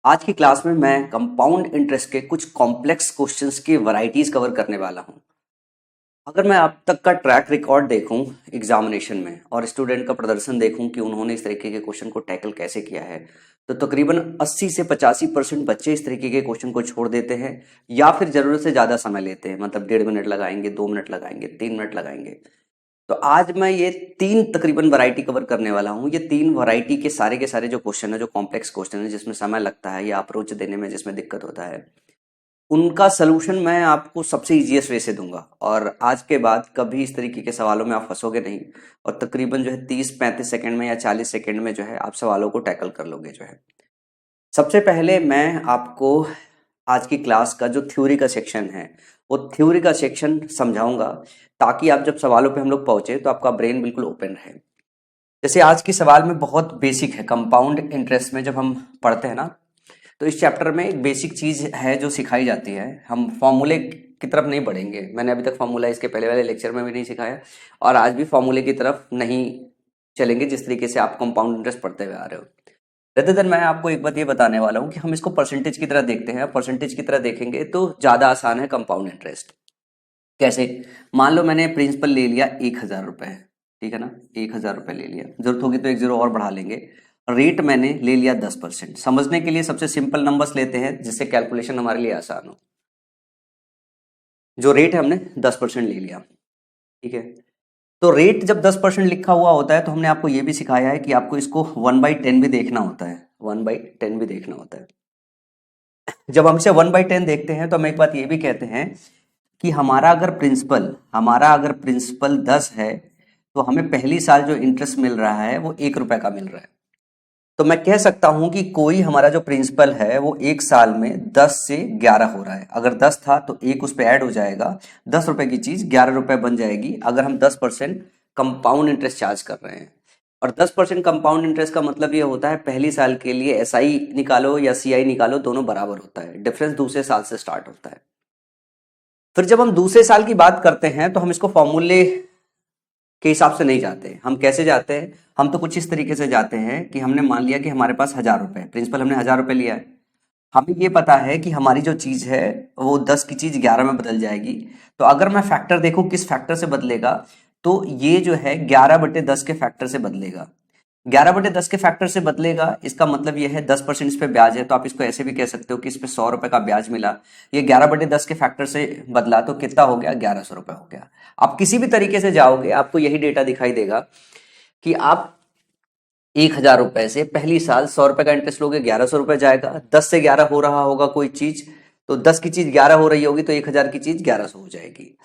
आज की क्लास में मैं कंपाउंड इंटरेस्ट के कुछ कॉम्प्लेक्स क्वेश्चंस की वैरायटीज कवर करने वाला हूं। अगर मैं अब तक का ट्रैक रिकॉर्ड देखूं एग्जामिनेशन में और स्टूडेंट का प्रदर्शन देखूं कि उन्होंने इस तरीके के क्वेश्चन को टैकल कैसे किया है, तो तकरीबन 80 से 85% बच्चे इस तरीके के क्वेश्चन को छोड़ देते हैं या फिर जरूरत से ज्यादा समय लेते हैं। मतलब 1.5 मिनट लगाएंगे, 2 मिनट लगाएंगे, 3 मिनट लगाएंगे। तो आज मैं ये तीन तकरीबन वैरायटी कवर करने वाला हूँ। ये तीन वैरायटी के सारे जो क्वेश्चन है, जो कॉम्प्लेक्स क्वेश्चन है, जिसमें समय लगता है या अप्रोच देने में जिसमें दिक्कत होता है, उनका सलूशन मैं आपको सबसे इजीएस्ट वे से दूंगा। और आज के बाद कभी इस तरीके के सवालों में आप फंसोगे नहीं और तकरीबन जो है 30-35 सेकंड में या 40 सेकंड में जो है आप सवालों को टैकल कर लोगे जो है। सबसे पहले मैं आपको आज की क्लास का जो थ्योरी का सेक्शन है, वो थ्योरी का सेक्शन समझाऊंगा, ताकि आप जब सवालों पे हम लोग पहुंचे तो आपका ब्रेन बिल्कुल ओपन रहे। जैसे आज की सवाल में बहुत बेसिक है, कंपाउंड इंटरेस्ट में जब हम पढ़ते हैं ना, तो इस चैप्टर में एक बेसिक चीज है जो सिखाई जाती है। हम फॉर्मूले की तरफ नहीं बढ़ेंगे, मैंने अभी तक फॉर्मूला इसके पहले वाले लेक्चर में भी नहीं सिखाया और आज भी फॉर्मूले की तरफ नहीं चलेंगे जिस तरीके से आप कंपाउंड इंटरेस्ट पढ़ते हुए आ रहे हो। रहते दिन मैं आपको एक बात ये बताने वाला हूँ कि हम इसको परसेंटेज की तरह देखते हैं। परसेंटेज की तरह देखेंगे तो ज्यादा आसान है कंपाउंड इंटरेस्ट। कैसे? मान लो मैंने प्रिंसिपल ले लिया 1,000 रुपए, ठीक है ना, 1,000 रुपए ले लिया, जरूरत होगी तो एक जीरो और बढ़ा लेंगे। रेट मैंने ले लिया 10%। समझने के लिए सबसे सिंपल नंबर्स लेते हैं जिससे कैलकुलेशन हमारे लिए आसान हो। जो रेट है हमने 10% ले लिया, ठीक है। तो रेट जब 10% लिखा हुआ होता है तो हमने आपको ये भी सिखाया है कि आपको इसको 1/10 भी देखना होता है, 1/10 भी देखना होता है। जब हम इसे 1/10 देखते हैं तो हम एक बात ये भी कहते हैं कि हमारा अगर प्रिंसिपल 10 है तो हमें पहली साल जो इंटरेस्ट मिल रहा है वो 1 रुपए का मिल रहा है। तो मैं कह सकता हूं कि कोई हमारा जो प्रिंसिपल है वो एक साल में 10 से 11 हो रहा है। अगर 10 था तो एक उस पर ऐड हो जाएगा, 10 रुपए की चीज 11 रुपए बन जाएगी अगर हम 10% कंपाउंड इंटरेस्ट चार्ज कर रहे हैं। और 10% कंपाउंड इंटरेस्ट का मतलब ये होता है पहली साल के लिए एसआई निकालो या सीआई निकालो, दोनों बराबर होता है। डिफरेंस दूसरे साल से स्टार्ट होता है। फिर जब हम दूसरे साल की बात करते हैं तो हम इसको फॉर्मूले के हिसाब से नहीं जाते। हम कैसे जाते हैं? हम तो कुछ इस तरीके से जाते हैं कि हमने मान लिया कि हमारे पास 1,000 रुपए प्रिंसिपल, हमने 1,000 रुपए लिया है। हमें ये पता है कि हमारी जो चीज है वो 10 की चीज 11 में बदल जाएगी। तो अगर मैं फैक्टर देखूं किस फैक्टर से बदलेगा, तो ये जो है 11/10 के फैक्टर से बदलेगा। 11/10 के फैक्टर से बदलेगा, इसका मतलब ये है 10% इस पे ब्याज है, तो आप इसको ऐसे भी कह सकते हो कि इस पे 100 रुपए का ब्याज मिला। ये 11/10 के फैक्टर से बदला तो कितना हो गया? 1,100 रुपए हो गया। आप किसी भी तरीके से जाओगे आपको यही डेटा दिखाई देगा कि आप 1,000 रुपए से पहली साल 100 रुपए का इंटरेस्ट लोगे, 1,100 रुपए जाएगा। 10 से 11 हो रहा होगा कोई चीज, तो 10 की चीज 11 हो रही होगी तो 1,000 की चीज 1,100 हो जाएगी।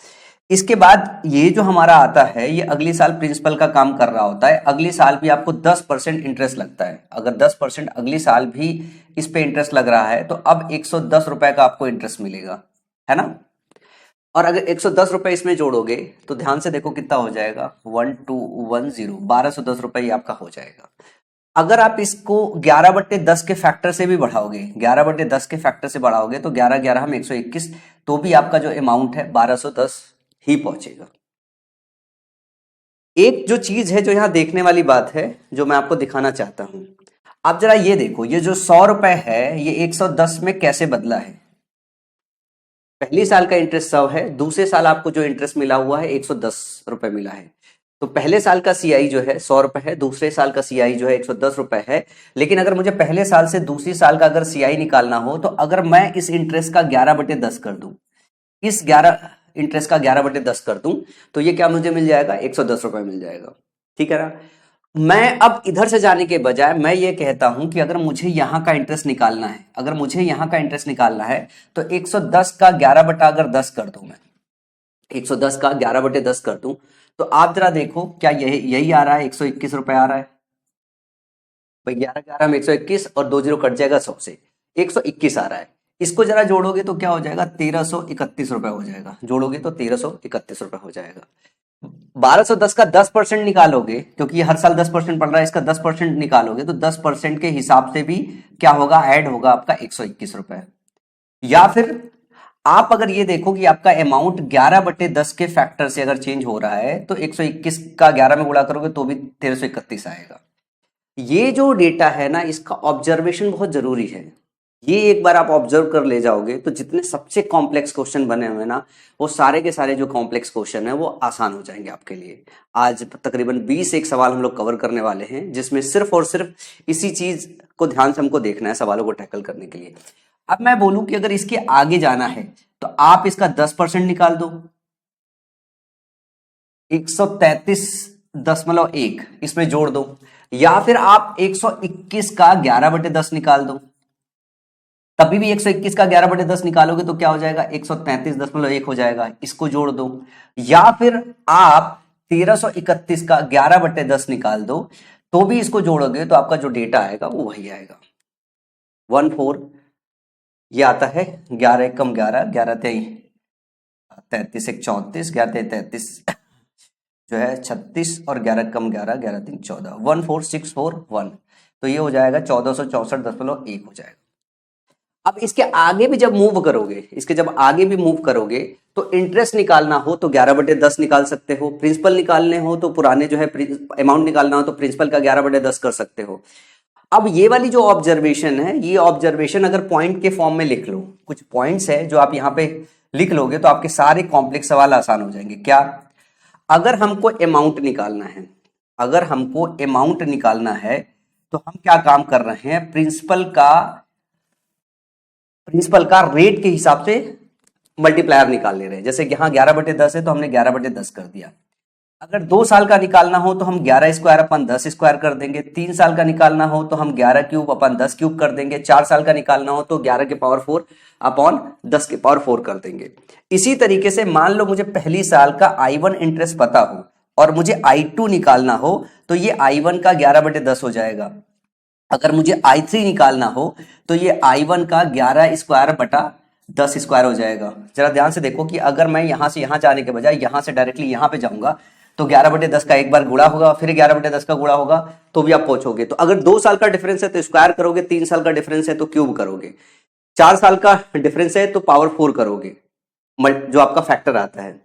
इसके बाद ये जो हमारा आता है ये अगली साल प्रिंसिपल का काम कर रहा होता है। अगली साल भी आपको 10% इंटरेस्ट लगता है। अगर 10% अगली साल भी इस पे इंटरेस्ट लग रहा है तो अब 110 रुपए का आपको इंटरेस्ट मिलेगा, है ना। और अगर 110 रुपए इसमें जोड़ोगे तो ध्यान से देखो कितना हो जाएगा, 1210, 1,210 रुपए ही आपका हो जाएगा। अगर आप इसको 11/10 के फैक्टर से भी बढ़ाओगे, 11/10 के फैक्टर से बढ़ाओगे तो 11 11 हम 121, तो भी आपका जो अमाउंट है 1,210 ही पहुंचेगा। एक जो चीज है जो यहां देखने वाली बात है, जो मैं आपको दिखाना चाहता हूं, आप जरा ये देखो, ये जो 100 रुपए है ये 110 में कैसे बदला है। पहली साल का इंटरेस्ट 100 है, दूसरे साल आपको जो इंटरेस्ट मिला हुआ है 110 रुपए मिला है। तो पहले साल का सीआई जो है 100 रुपए है, दूसरे साल का सीआई जो है 110 रुपए है। लेकिन अगर मुझे पहले साल से दूसरी साल का अगर सीआई निकालना हो तो अगर मैं इस इंटरेस्ट का 11/10 कर दूं, इस 11 इंटरेस्ट का 11/10 कर दूं, तो ये क्या मुझे मिल जाएगा? 110 रुपए मिल जाएगा, ठीक है ना। मैं अब इधर से जाने के बजाय मैं ये कहता हूं कि अगर मुझे यहां का इंटरेस्ट निकालना है, अगर मुझे यहां का इंटरेस्ट निकालना है तो 110 का 11/10 कर दूं मैं, 110 का 11/10 कर दूं, तो आप जरा देखो क्या यही यही आ रहा है? 121 रुपए आ रहा है भाई। 11 11 में 121 और 2 जीरो कट जाएगा 100 से, 121 आ रहा है। इसको जरा जोड़ोगे तो क्या हो जाएगा? 1,331 रुपए हो जाएगा। जोड़ोगे तो 1,331 रुपए हो जाएगा। 1,210 का 10% निकालोगे, क्योंकि ये हर साल 10% पड़ रहा है, इसका 10% निकालोगे तो 10% के हिसाब से भी क्या होगा? ऐड होगा आपका 121 रुपए। या फिर आप अगर ये देखो कि आपका अमाउंट 11/10 के फैक्टर से अगर चेंज हो रहा है तो 121 का 11 में गुणा करोगे तो भी 1,331 आएगा। ये जो डेटा है ना, इसका ऑब्जर्वेशन बहुत जरूरी है। ये एक बार आप ऑब्जर्व कर ले जाओगे तो जितने सबसे कॉम्प्लेक्स क्वेश्चन बने हुए ना, वो सारे के सारे जो कॉम्प्लेक्स क्वेश्चन है वो आसान हो जाएंगे आपके लिए। आज तकरीबन 20 एक सवाल हम लोग कवर करने वाले हैं, जिसमें सिर्फ और सिर्फ इसी चीज को ध्यान से हमको देखना है सवालों को टैकल करने के लिए। अब मैं बोलूं कि अगर इसके आगे जाना है तो आप इसका 10% निकाल दो, 133.1 इसमें जोड़ दो, या फिर आप 121 का 11/10 निकाल दो। तभी भी 121 का 11/10 निकालोगे तो क्या हो जाएगा, 133.1 हो जाएगा, इसको जोड़ दो। या फिर आप 1331 का 11/10 निकाल दो, तो भी इसको जोड़ोगे तो आपका जो डेटा आएगा वो वही आएगा, 14। ये आता है 11 एकम 11, 11 तेई 33, 1 34, 11 तेई 33 जो है 36, और 11 कम 11, 11 3 14, 14641। तो ये हो जाएगा 1464.1 हो जाएगा। अब इसके आगे भी जब मूव करोगे, इसके जब आगे भी मूव करोगे तो इंटरेस्ट निकालना हो तो 11/10 निकाल सकते हो, प्रिंसिपल निकालने हो तो पुराने जो है अमाउंट निकालना हो तो प्रिंसिपल का 11/10 कर सकते हो। अब ये वाली जो ऑब्जर्वेशन है, ये ऑब्जर्वेशन अगर पॉइंट के फॉर्म में लिख लो, कुछ पॉइंट्स है जो आप यहाँ पे लिख लोगे तो आपके सारे कॉम्प्लेक्स सवाल आसान हो जाएंगे। क्या, अगर हमको अमाउंट निकालना है, अगर हमको अमाउंट निकालना है तो हम क्या काम कर रहे हैं, प्रिंसिपल का रेट के हिसाब से मल्टीप्लायर निकाल ले रहे हैं। जैसे कि यहाँ 11/10 है तो हमने 11/10 कर दिया। अगर 2 साल का निकालना हो तो हम 11 स्क्वायर अपन 10 स्क्वायर कर देंगे, 3 साल का निकालना हो तो हम 11 क्यूब अपन 10 क्यूब कर देंगे, 4 साल का निकालना हो तो 11 के पावर 4 अपॉन 10 के पावर 4 कर देंगे। इसी तरीके से मान लो मुझे पहली साल का I1 इंटरेस्ट पता हो और मुझे I2 निकालना हो तो ये I1 का 11/10 हो जाएगा। अगर मुझे I3 निकालना हो तो ये I1 का 11 स्क्वायर बटा 10 स्क्वायर हो जाएगा। जरा ध्यान से देखो कि अगर मैं यहां से यहां जाने के बजाय यहां से डायरेक्टली यहां पे जाऊंगा तो 11/10 का एक बार गुणा होगा, फिर 11/10 का गुणा होगा, तो भी आप पहुंचोगे। तो अगर 2 साल का डिफरेंस है तो स्क्वायर करोगे, 3 साल का डिफरेंस है तो क्यूब करोगे, 4 साल का डिफरेंस है तो पावर 4 करोगे, जो आपका फैक्टर आता है।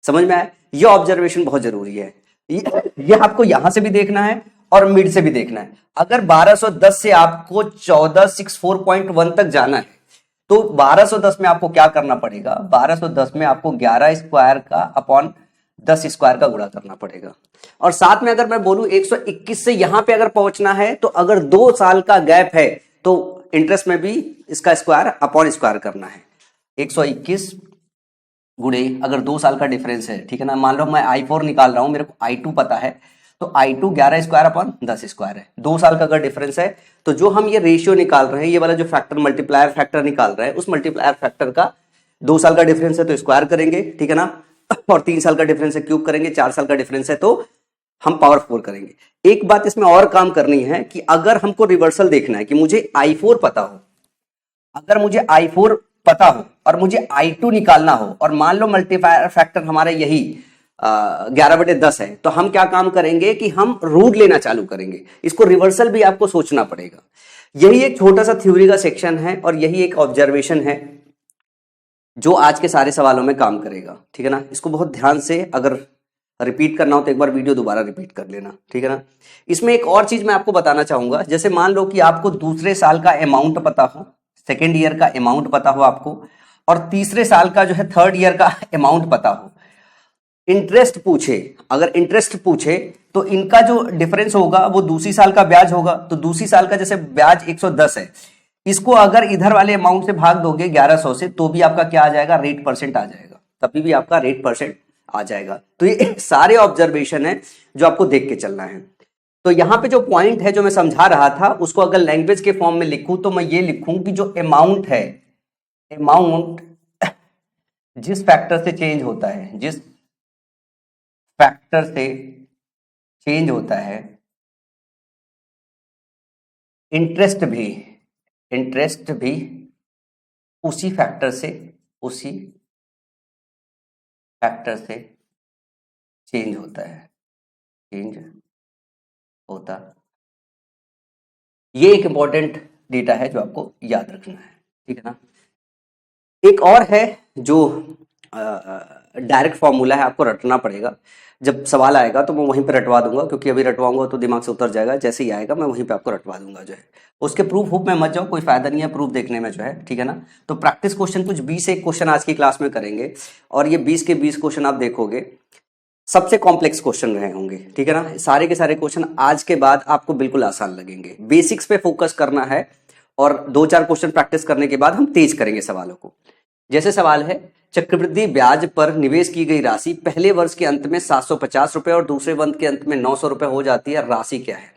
समझ में आया? ये ऑब्जर्वेशन बहुत जरूरी है। ये आपको यहां से भी देखना है और मिड से भी देखना है। अगर 1210 से आपको 1464.1 तक जाना है तो 1210 में आपको क्या करना पड़ेगा, 1210 में आपको 11 स्क्वायर का अपॉन 10 स्क्वायर का गुणा करना पड़ेगा। और साथ में अगर मैं बोलूं 121 से यहां पे अगर पहुंचना है तो अगर 2 साल का गैप है तो इंटरेस्ट में भी इसका स्क्वायर अपॉन स्क्वायर करना है। 121 गुणे अगर 2 साल का डिफरेंस है, ठीक है ना, मान लो मैं I4 निकाल रहा हूं, मेरे को I2 पता है, तो I2 11 स्क्वायर अपॉन 10 स्क्वायर है। 2 साल का अगर डिफरेंस है तो जो हम ये रेशियो निकाल रहे हैं, ये वाला जो फैक्टर मल्टीप्लायर फैक्टर निकाल रहे हैं, उस मल्टीप्लायर फैक्टर का 2 साल का डिफरेंस है तो स्क्वायर करेंगे, ठीक है ना, और 3 साल का डिफरेंस है क्यूब करेंगे, 4 साल का डिफरेंस है तो हम पावर 4 करेंगे। एक बात इसमें और काम करनी है कि अगर हमको रिवर्सल देखना है कि मुझे I4 पता हो, अगर मुझे I4 पता हो और मुझे I2 निकालना हो और मान लो मल्टीप्लायर फैक्टर हमारा यही 11/10 है, तो हम क्या काम करेंगे कि हम रूट लेना चालू करेंगे। इसको रिवर्सल भी आपको सोचना पड़ेगा। यही एक छोटा सा थ्योरी का सेक्शन है और यही एक ऑब्जर्वेशन है जो आज के सारे सवालों में काम करेगा, ठीक है ना। इसको बहुत ध्यान से अगर रिपीट करना हो तो एक बार वीडियो दोबारा रिपीट कर लेना, ठीक है ना। इसमें एक और चीज मैं आपको बताना चाहूंगा, जैसे मान लो कि आपको दूसरे साल का अमाउंट पता हो, सेकेंड ईयर का अमाउंट पता हो आपको, और तीसरे साल का जो है थर्ड ईयर का अमाउंट पता हो, इंटरेस्ट पूछे, अगर इंटरेस्ट पूछे तो इनका जो डिफरेंस होगा वो दूसरी साल का ब्याज होगा। तो दूसरी साल का जैसे ब्याज 110 है, इसको अगर इधर वाले अमाउंट से भाग दोगे 1100 से तो भी आपका क्या आ जाएगा, रेट परसेंट आ जाएगा, तभी भी आपका रेट परसेंट आ जाएगा। तो ये सारे ऑब्जर्वेशन है जो आपको देख के चलना है। तो यहाँ पे जो पॉइंट है जो मैं समझा रहा था, उसको अगर लैंग्वेज के फॉर्म में लिखूं तो मैं ये लिखूं कि जो अमाउंट है, अमाउंट जिस फैक्टर से चेंज होता है, जिस फैक्टर से चेंज होता है, इंटरेस्ट भी उसी फैक्टर से चेंज होता है, चेंज होता। ये एक इंपॉर्टेंट डेटा है जो आपको याद रखना है, ठीक है ना। एक और है जो डायरेक्ट फॉर्मूला है, आपको रटना पड़ेगा। जब सवाल आएगा तो मैं वहीं पे रटवा दूंगा, क्योंकि अभी रटवाऊंगा तो दिमाग से उतर जाएगा। जैसे ही आएगा मैं वहीं पे आपको रटवा दूंगा जो है। उसके प्रूफ हुप में मत जाओ, कोई फायदा नहीं है प्रूफ देखने में जो है, ठीक है ना। तो प्रैक्टिस क्वेश्चन कुछ 20 एक क्वेश्चन आज की क्लास में करेंगे, और ये 20 के 20 क्वेश्चन आप देखोगे सबसे कॉम्प्लेक्स क्वेश्चन रहे होंगे, ठीक है ना। सारे के सारे क्वेश्चन आज के बाद आपको बिल्कुल आसान लगेंगे। बेसिक्स पे फोकस करना है, और 2-4 क्वेश्चन प्रैक्टिस करने के बाद हम तेज करेंगे सवालों को। जैसे सवाल है, चक्रवृद्धि ब्याज पर निवेश की गई राशि पहले वर्ष के अंत में 750 रुपए और दूसरे वर्ष के अंत में 900 रुपए हो जाती है, राशि क्या है।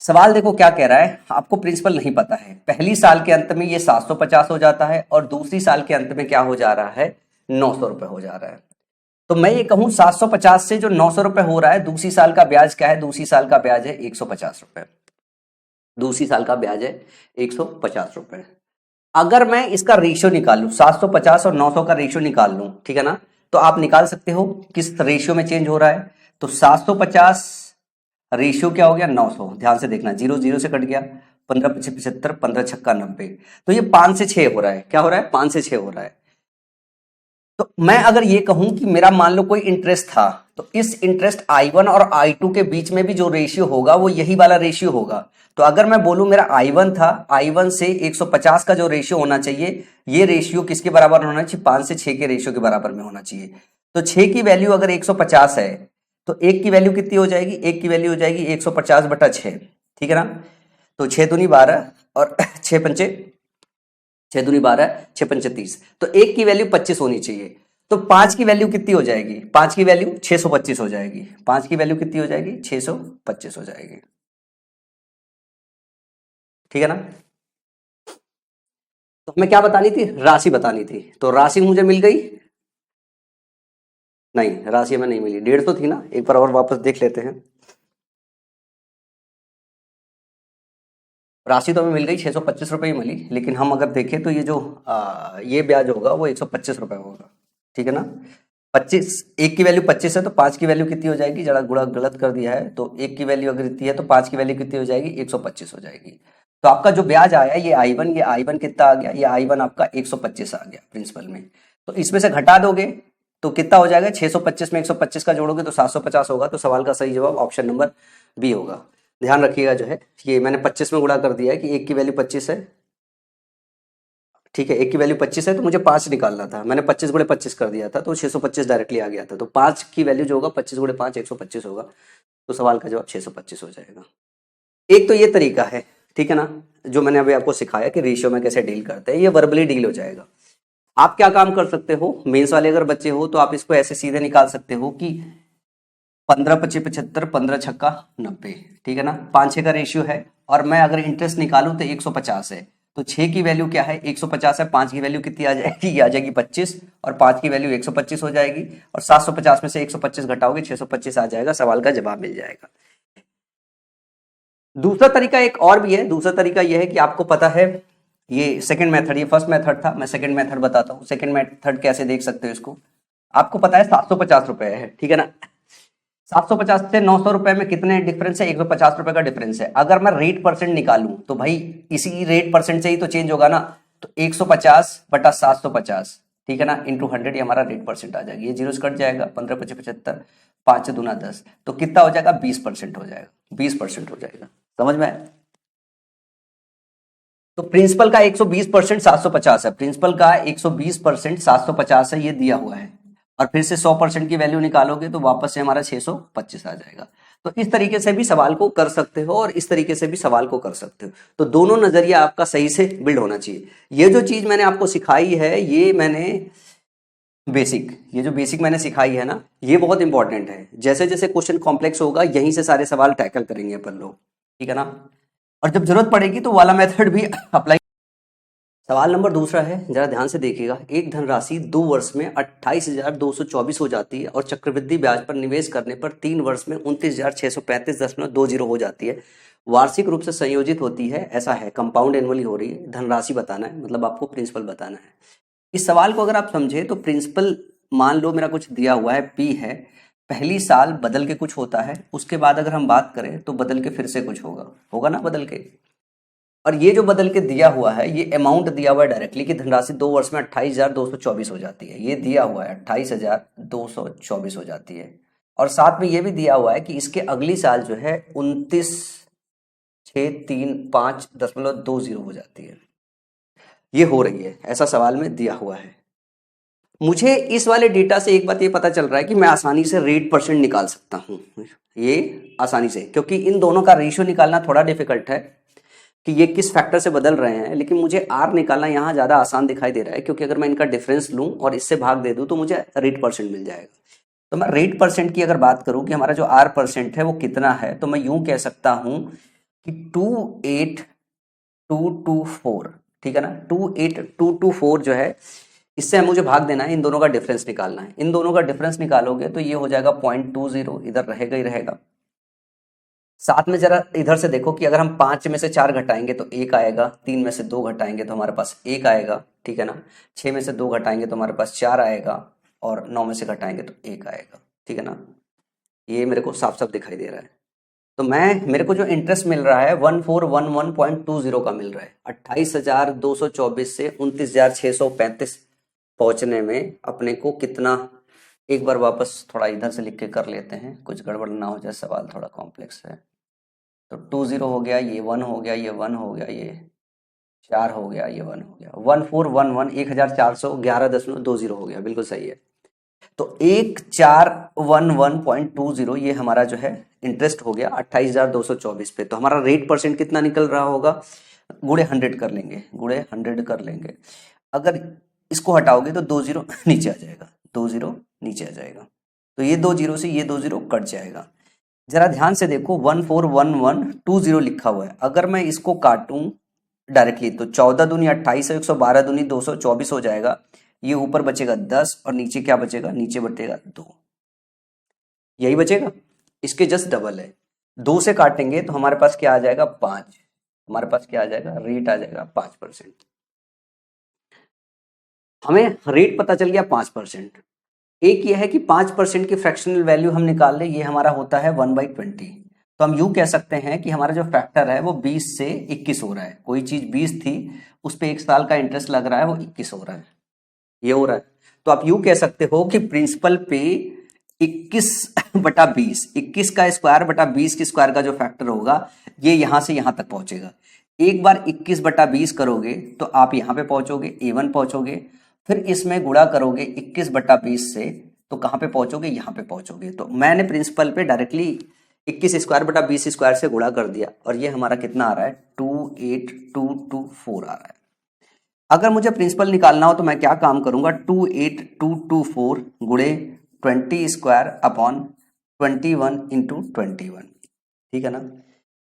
सवाल देखो क्या कह रहा है, आपको प्रिंसिपल नहीं पता है। पहली साल के अंत में ये 750 हो जाता है, और दूसरी साल के अंत में क्या हो जा रहा है, 900 रुपए हो जा रहा है। तो मैं ये कहूं 750 से जो 900 रुपए हो रहा है, दूसरी साल का ब्याज क्या है, दूसरी साल का ब्याज है 150 रुपए। दूसरी साल का ब्याज है 150 रुपए। अगर मैं इसका रेशियो निकाल लूं, 750 और 900 का रेशियो निकाल लूं, ठीक है ना, तो आप निकाल सकते हो किस रेशियो में चेंज हो रहा है। तो 750 रेशियो क्या हो गया, 900। ध्यान से देखना, 0 0 से कट गया, 15 पच्चीस 75, 15 छक्का 90। तो ये 5 से 6 हो रहा है। क्या हो रहा है, 5 से 6 हो रहा है। तो मैं अगर ये कहूं कि मेरा मान लो कोई इंटरेस्ट था, तो इस इंटरेस्ट I1 और I2 के बीच में भी जो रेशियो होगा वो यही वाला रेशियो होगा। तो अगर मैं बोलूं मेरा I1 था, I1 से 150 का जो रेशियो होना चाहिए, ये रेशियो किसके बराबर होना चाहिए, 5 से 6 के रेशियो के बराबर में होना चाहिए। तो 6 की वैल्यू अगर 150 है, तो 1 की वैल्यू कितनी हो जाएगी, 1 की वैल्यू हो जाएगी 150/6, ठीक है ना। तो 6 दूनी 12 और 6 पंचे 6 दूनी 12, 6 पंचे 30। तो 1 की वैल्यू 25 होनी चाहिए। तो 5 की वैल्यू कितनी हो जाएगी, 5 की वैल्यू 625 हो जाएगी। 5 की वैल्यू कितनी हो जाएगी, 625 हो जाएगी, ठीक है ना। तो हमें क्या बतानी थी, राशि बतानी थी। तो राशि मुझे मिल गई, नहीं राशि हमें नहीं मिली, 150 थी ना। एक बार और वापस देख लेते हैं। राशि तो हमें मिल गई 625 रुपए ही मिली, लेकिन हम अगर देखें तो ये जो ये ब्याज होगा वो 125 रुपए होगा, ठीक है ना। 25, 1 की वैल्यू 25 है, तो 5 की वैल्यू कितनी हो जाएगी, जरा गुणा गलत कर दिया है। तो 1 की वैल्यू अगर इतनी है तो 5 की वैल्यू कितनी हो जाएगी, 125 हो जाएगी। तो आपका जो ब्याज आया ये I1, ये I1 कितना आ गया, ये I1 आपका 125 आ गया प्रिंसिपल में। तो इसमें से घटा दोगे तो कितना हो जाएगा, 625 में 125 का जोड़ोगे तो 750 होगा। तो सवाल का सही जवाब ऑप्शन नंबर बी होगा। ध्यान रखिएगा जो है, ये मैंने 25 में गुणा कर दिया है कि 1 की वैल्यू 25 है, ठीक है। 1 की वैल्यू 25 है तो मुझे 5 निकालना था, मैंने 25 गुणे 25 कर दिया था, तो 625 डायरेक्टली आ गया था। तो 5 की वैल्यू जो होगा 25 गुणे 5 125 होगा। तो सवाल का जवाब 625 हो जाएगा। एक तो ये तरीका है, ठीक है ना, जो मैंने अभी आपको सिखाया कि रेशियो में कैसे डील करते हैं, ये वर्बली डील हो जाएगा। आप क्या काम कर सकते हो, मेंस वाले अगर बच्चे हो तो आप इसको ऐसे सीधे निकाल सकते हो कि 15 25 75, 15 छक्का 90, ठीक है ना। 5-6 का रेशियो है, और मैं अगर इंटरेस्ट निकालूं तो 150 है। तो 6 की वैल्यू क्या है, 150 है। 5 की वैल्यू कितनी आ जाएगी, ये आ जाएगी 25, और 5 की वैल्यू 125 हो जाएगी। और 750 में से 125 घटाओगे 625 आ जाएगा, सवाल का जवाब मिल जाएगा। दूसरा तरीका एक और भी है। दूसरा तरीका यह है कि आपको पता है, ये सेकंड मेथड, ये फर्स्ट मेथड था, मैं सेकंड मेथड बताता हूँ। सेकंड मेथड कैसे देख सकते हो इसको, आपको पता है 750 रुपए है, ठीक है ना। 750 से 900 रुपए में कितने डिफरेंस है, 150 रुपए का डिफरेंस है। अगर मैं रेट परसेंट निकालूं तो भाई इसी रेट परसेंट से ही तो चेंज होगा ना। तो 150/750, ठीक है ना, इंटू 100, ये हमारा रेट परसेंट आ जाएगी। ये जीरो से कट जाएगा, 15 25 75, 5 दूना 10, तो कितना हो जाएगा, 20% हो जाएगा। 20% हो जाएगा, समझ में आया। तो प्रिंसिपल का 120% 750 है, प्रिंसिपल का 120% 750 है, ये दिया हुआ है। और फिर से 100% की वैल्यू निकालोगे तो वापस से हमारा 625 आ जाएगा। तो इस तरीके से भी सवाल को कर सकते हो, और इस तरीके से भी सवाल को कर सकते हो। तो दोनों नजरिया आपका सही से बिल्ड होना चाहिए। ये जो चीज मैंने आपको सिखाई है, ये मैंने बेसिक, ये जो बेसिक मैंने सिखाई है ना, ये बहुत इंपॉर्टेंट है। जैसे जैसे क्वेश्चन कॉम्प्लेक्स होगा, यहीं से सारे सवाल टैकल करेंगे अपन लोग, ठीक है ना। और जब जरूरत पड़ेगी तो वाला मेथड भी अप्लाई। सवाल नंबर दूसरा है, जरा ध्यान से देखिएगा। एक धनराशि 2 वर्ष में 28,224 हो जाती है, और चक्रवृद्धि ब्याज पर निवेश करने पर 3 वर्ष में 29,635.20 हो जाती है। वार्षिक रूप से संयोजित होती है, ऐसा है, कंपाउंड एनुअली हो रही है। धनराशि बताना है, मतलब आपको प्रिंसिपल बताना है। इस सवाल को अगर आप समझे तो प्रिंसिपल, मान लो मेरा कुछ दिया हुआ है, पी है, पहली साल बदल के कुछ होता है, उसके बाद अगर हम बात करें तो बदल के फिर से कुछ होगा, होगा ना बदल के। और ये जो बदल के दिया हुआ है, ये अमाउंट दिया हुआ है डायरेक्टली कि धनराशि 2 वर्ष में 28,224 हो जाती है। ये दिया हुआ है 28,224 हो जाती है। और साथ में ये भी दिया हुआ है कि इसके अगली साल जो है 29,635.20 हो जाती है। ये हो रही है, ऐसा सवाल में दिया हुआ है। मुझे इस वाले डेटा से एक बात ये पता चल रहा है कि मैं आसानी से रेट परसेंट निकाल सकता हूँ, ये आसानी से, क्योंकि इन दोनों का रेशियो निकालना थोड़ा डिफिकल्ट है कि ये किस फैक्टर से बदल रहे हैं, लेकिन मुझे आर निकालना यहाँ ज़्यादा आसान दिखाई दे रहा है, क्योंकि अगर मैं इनका डिफरेंस लूँ और इससे भाग दे दूँ तो मुझे रेट परसेंट मिल जाएगा। तो मैं रेट परसेंट की अगर बात करूँ कि हमारा जो आर परसेंट है वो कितना है, तो मैं यूँ कह सकता हूँ कि 28224, ठीक है ना, 28224 जो है, इससे मुझे भाग देना है, इन दोनों का डिफरेंस निकालना है। इन दोनों का डिफरेंस निकालोगे तो ये हो जाएगा 0.20, इधर रहेगा ही रहेगा। साथ में जरा इधर से देखो कि अगर हम 5 में से 4 घटाएंगे तो 1 आएगा, 3 में से 2 घटाएंगे तो हमारे पास 1 आएगा, ठीक है ना, 6 में से 2 घटाएंगे तो हमारे पास 4 आएगा, और 9 में से घटाएंगे तो 1 आएगा, ठीक है ना। ये मेरे को साफ साफ दिखाई दे रहा है। तो मेरे को जो इंटरेस्ट मिल रहा है 1411.20 का मिल रहा है। 28,224 से 29,635 पहुंचने में अपने को कितना, एक बार वापस थोड़ा इधर से लिख के कर लेते हैं, कुछ गड़बड़ ना हो जाए, सवाल थोड़ा कॉम्प्लेक्स है। तो 20 हो गया, ये 1 हो गया, ये 1 हो गया, ये 4 हो गया, ये 1 हो गया, 1411 1411.20 हो गया, बिल्कुल सही है। तो 1411.20 ये हमारा जो है इंटरेस्ट हो गया 28,224 पे। तो हमारा रेट परसेंट कितना निकल रहा होगा, गुणे 100 कर लेंगे, गुणे 100 कर लेंगे। अगर इसको हटाओगे तो 2 जीरो नीचे आ जाएगा, 2 जीरो नीचे आ जाएगा, तो ये 2 जीरो से ये 2 जीरो कट जाएगा। जरा ध्यान से देखो 141120 लिखा हुआ है, अगर मैं इसको काटूं डायरेक्टली तो 14 दूनी 28 है, 112 दूनी 224 हो जाएगा। ये ऊपर बचेगा 10 और नीचे क्या बचेगा, नीचे बचेगा 2, यही बचेगा, इसके जस्ट डबल है। 2 से काटेंगे तो हमारे पास क्या आ जाएगा, 5, हमारे पास क्या आ जाएगा, रेट आ जाएगा 5%। हमें रेट पता चल गया 5%। एक ये है कि 5% की फ्रैक्शनल वैल्यू हम निकाल लें, ये हमारा होता है 1/20। तो हम यूं कह सकते हैं कि हमारा जो फैक्टर है वो 20 से 21 हो रहा है। कोई चीज 20 थी, उस पर 1 साल का इंटरेस्ट लग रहा है, वो 21 हो रहा है, ये हो रहा है। तो आप यूं कह सकते हो कि प्रिंसिपल पे 21/20, 21 का स्क्वायर बटा 20 की स्क्वायर का जो फैक्टर होगा, ये यहां से यहां तक पहुंचेगा। एक बार 21/20 करोगे तो आप यहां पे पहुंचोगे, A1 पहुंचोगे, फिर इसमें गुणा करोगे 21/20 से, तो कहां पे पहुंचोगे, यहां पे पहुंचोगे। तो मैंने प्रिंसिपल पे डायरेक्टली 21 स्क्वायर बटा 20 स्क्वायर से गुणा कर दिया, और ये हमारा कितना आ रहा है, 28224 आ रहा है। अगर मुझे प्रिंसिपल निकालना हो तो मैं क्या काम करूंगा, 28224 गुणे 20 स्क्वायर अपॉन 21 इंटू 21, ठीक है ना।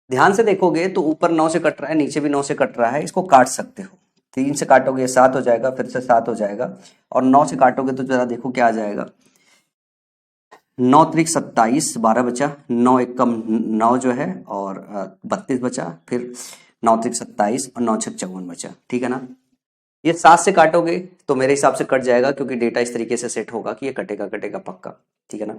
ध्यान से देखोगे तो ऊपर 9 से कट रहा है, नीचे भी 9 से कट रहा है, इसको काट सकते हो। 3 से काटोगे 7 हो जाएगा, फिर से 7 हो जाएगा, और 9 से काटोगे तो जरा देखो क्या आ जाएगा, 9 त्रिक 27, 12 बचा, 9 एक कम 9 जो है, और 32 बचा, फिर 9 त्रिक 27 और 9 छक 54 बचा, ठीक है ना। ये 7 से काटोगे तो मेरे हिसाब से कट जाएगा, क्योंकि डेटा इस तरीके से सेट होगा कि ये कटेगा कटेगा पक्का, ठीक है ना।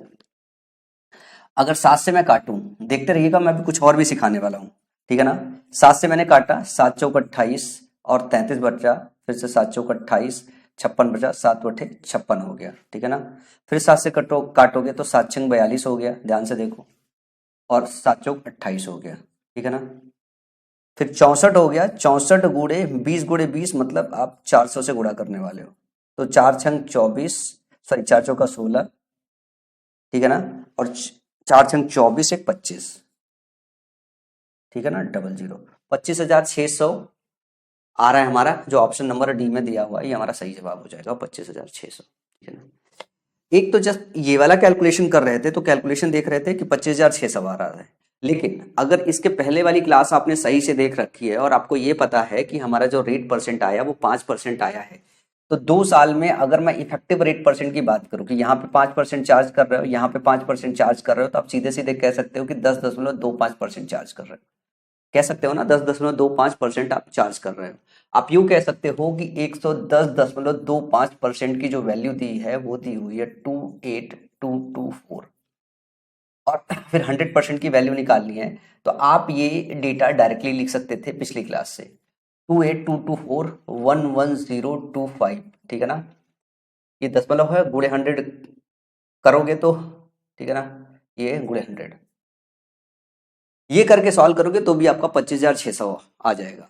अगर 7 से मैं काटूं, देखते रहिएगा, मैं भी कुछ और भी सिखाने वाला हूं, ठीक है ना। 7 से मैंने काटा, 7 चौक 28 और 33 बचा, फिर से 7 चौक 28, 56 बचा, 7 बटे 56 हो गया, ठीक है ना। फिर 7 से काटोगे तो 7 छंग 42 हो गया, ध्यान से देखो, और 7 चौक 28 हो गया, ठीक है ना। फिर 64 हो गया, 64 गुणे 20 गुणे 20 मतलब आप 400 से गुणा करने वाले हो, तो 4 छंग 24, सॉरी 4 चौका 16, ठीक है ना, और 4 छंग 24 एक 25, ठीक है ना, 00, 25,600 आ रहा है हमारा, जो ऑप्शन नंबर डी में दिया हुआ है, ये हमारा सही जवाब हो जाएगा, 25,600, ठीक है ना। एक तो जस्ट ये वाला कैलकुलेशन कर रहे थे, तो कैलकुलेशन देख रहे थे कि 25,600 आ रहा है, लेकिन अगर इसके पहले वाली क्लास आपने सही से देख रखी है और आपको ये पता है कि हमारा जो रेट परसेंट आया वो 5% आया है, तो 2 साल में अगर मैं इफेक्टिव रेट परसेंट की बात करूं कि यहाँ पे 5% चार्ज कर रहे हो, यहाँ पे 5% चार्ज कर रहे हो, तो आप सीधे सीधे कह सकते हो कि 10.25% चार्ज कर रहे हो, कह सकते हो ना, 10.25% आप चार्ज कर रहे हो। आप यूं कह सकते हो कि 110.25% की जो वैल्यू दी है वो दी हुई है 28224, और फिर 100% की वैल्यू निकालनी है तो आप ये डेटा डायरेक्टली लिख सकते थे पिछली क्लास से 2822411025, ठीक है ना। ये दशमलव है, गुणे 100 करोगे तो, ठीक है ना, ये गुणे 100 ये करके सॉल्व करोगे तो भी आपका 25,600 आ जाएगा।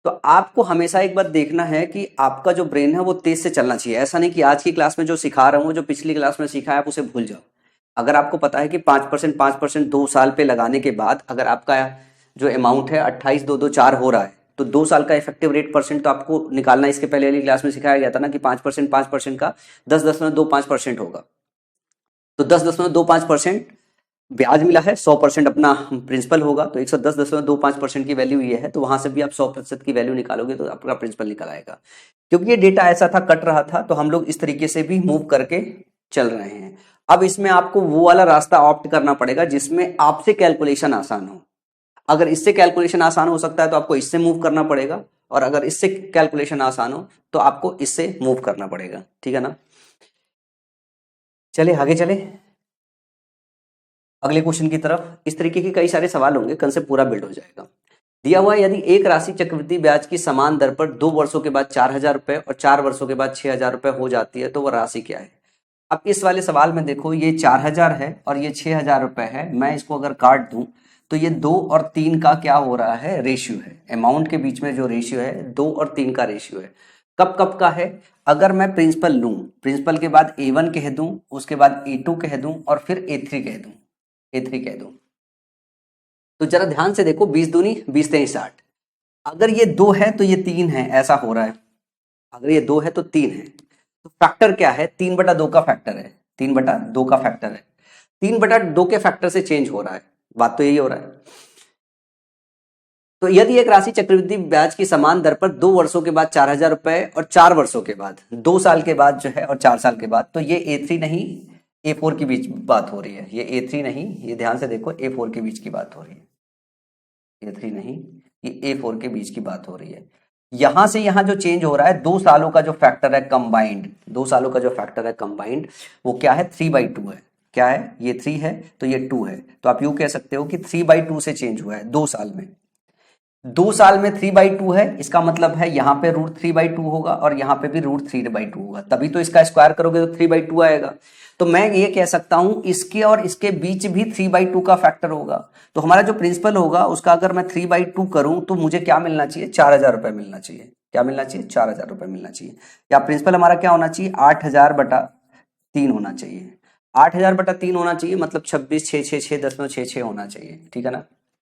तो आपको हमेशा एक बात देखना है कि आपका जो ब्रेन है वो तेज से चलना चाहिए। ऐसा नहीं कि आज की क्लास में जो सिखा रहा हूँ, जो पिछली क्लास में सिखाया आप उसे भूल जाओ। अगर आपको पता है कि 5% 2 साल पे लगाने के बाद अगर आपका जो अमाउंट है 28,224 हो रहा है, तो 2 साल का इफेक्टिव रेट परसेंट तो आपको निकालना। इसके पहले वाली क्लास में सिखाया गया था ना कि 5% का 10.25% होगा। तो 10.25% ब्याज मिला है, 100% अपना प्रिंसिपल होगा, तो 110.25% की वैल्यू ये है। तो वहां से भी आप 100% की वैल्यू निकालोगे तो आपका प्रिंसिपल निकल आएगा। क्योंकि ये डेटा ऐसा था, कट रहा था, तो हम लोग इस तरीके से भी मूव करके चल रहे हैं। अब इसमें आपको वो वाला रास्ता ऑप्ट करना पड़ेगा जिसमें आपसे कैलकुलेशन आसान हो। अगर इससे कैलकुलेशन आसान हो सकता है तो आपको इससे मूव करना पड़ेगा, और अगर इससे कैलकुलेशन आसान हो तो आपको इससे मूव करना पड़ेगा, ठीक है ना। चले आगे चले अगले क्वेश्चन की तरफ। इस तरीके के कई सारे सवाल होंगे, कंसेप्ट पूरा बिल्ड हो जाएगा। दिया हुआ यदि एक राशि चक्रवृद्धि ब्याज की समान दर पर 2 वर्षों के बाद 4,000 रुपए और 4 वर्षों के बाद 6,000 रुपए हो जाती है तो वह राशि क्या है। अब इस वाले सवाल में देखो, ये 4,000 है और ये 6,000 रुपए है। मैं इसको अगर काट दूं तो ये 2 और 3 का क्या हो रहा है, रेशियो है। अमाउंट के बीच में जो रेशियो है 2 और 3 का रेशियो है। कब कब का है, अगर मैं प्रिंसिपल लूं, प्रिंसिपल के बाद A1 कह दूं, उसके बाद A2 कह दूं और फिर A3 कह दूं, A3 कह दूं, तो जरा ध्यान से देखो, 20 दूनी 20 तेईस 60। अगर ये 2 है तो ये 3 है, ऐसा हो रहा है। अगर ये 2 है तो 3 है, तो फैक्टर क्या है, 3/2 का फैक्टर है, 3/2 का फैक्टर है। 3/2 के फैक्टर से चेंज हो रहा है, बात तो यही हो रहा है। तो यदि एक राशि चक्रवृद्धि ब्याज की समान दर पर 2 वर्षों के बाद 4,000 रुपए और 4 वर्षों के बाद, 2 साल के बाद जो है और 4 साल के बाद, तो ये A3 नहीं A4 के बीच बात हो रही है। ये A3 नहीं, ये ध्यान से देखो, A4 के बीच की बात हो रही है। A3 नहीं, ये A4 के बीच की बात हो रही है। यहां से यहां जो चेंज हो रहा है, 2 सालों का जो फैक्टर है कंबाइंड, 2 सालों का जो फैक्टर है कंबाइंड, वो क्या है, 3/2 है। क्या है, ये 3 है तो ये 2 है। तो आप यूं कह सकते हो कि 3/2 से चेंज हुआ है 2 साल में। 2 साल में 3/2 है, इसका मतलब है यहाँ पे √3/2 होगा और यहाँ पे भी √3/2 होगा, तभी तो इसका स्क्वायर करोगे तो 3/2 आएगा। तो मैं ये कह सकता हूं इसके और इसके बीच भी 3/2 का फैक्टर होगा। तो हमारा जो प्रिंसिपल होगा उसका अगर मैं 3/2 करूं तो मुझे क्या मिलना चाहिए, 4,000 रुपए मिलना चाहिए। क्या मिलना चाहिए, 4,000 रुपए मिलना चाहिए। या प्रिंसिपल हमारा क्या होना चाहिए, 8,000/3 होना चाहिए। 8,000/3 होना चाहिए, मतलब 26,666.66 होना चाहिए, ठीक है ना।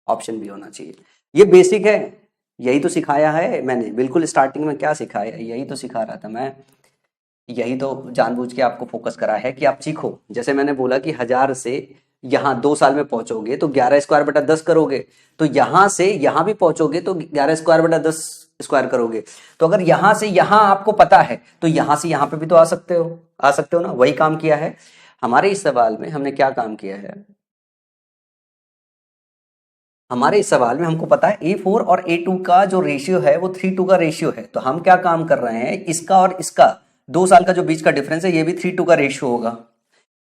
ऑप्शन बी होना चाहिए। ये बेसिक है, यही तो सिखाया है मैंने, बिल्कुल स्टार्टिंग में क्या सिखाया, यही तो सिखा रहा था मैं। यही तो जानबूझ के आपको फोकस करा है कि आप सीखो। जैसे मैंने बोला कि 1,000 से यहाँ 2 साल में पहुंचोगे तो 11²/10 करोगे, तो यहां से यहां भी पहुंचोगे तो 11²/10 स्क्वायर करोगे। तो अगर यहां से यहां आपको पता है तो यहां से यहां पे भी तो आ सकते हो ना। वही काम किया है हमारे इस सवाल में। हमने क्या काम किया है, हमारे इस सवाल में हमको पता है A4 और A2 का जो रेशियो है वो 3:2 का रेशियो है। तो हम क्या काम कर रहे हैं, इसका और इसका 2 साल का जो बीच का डिफरेंस है ये भी 3:2 का रेशियो होगा।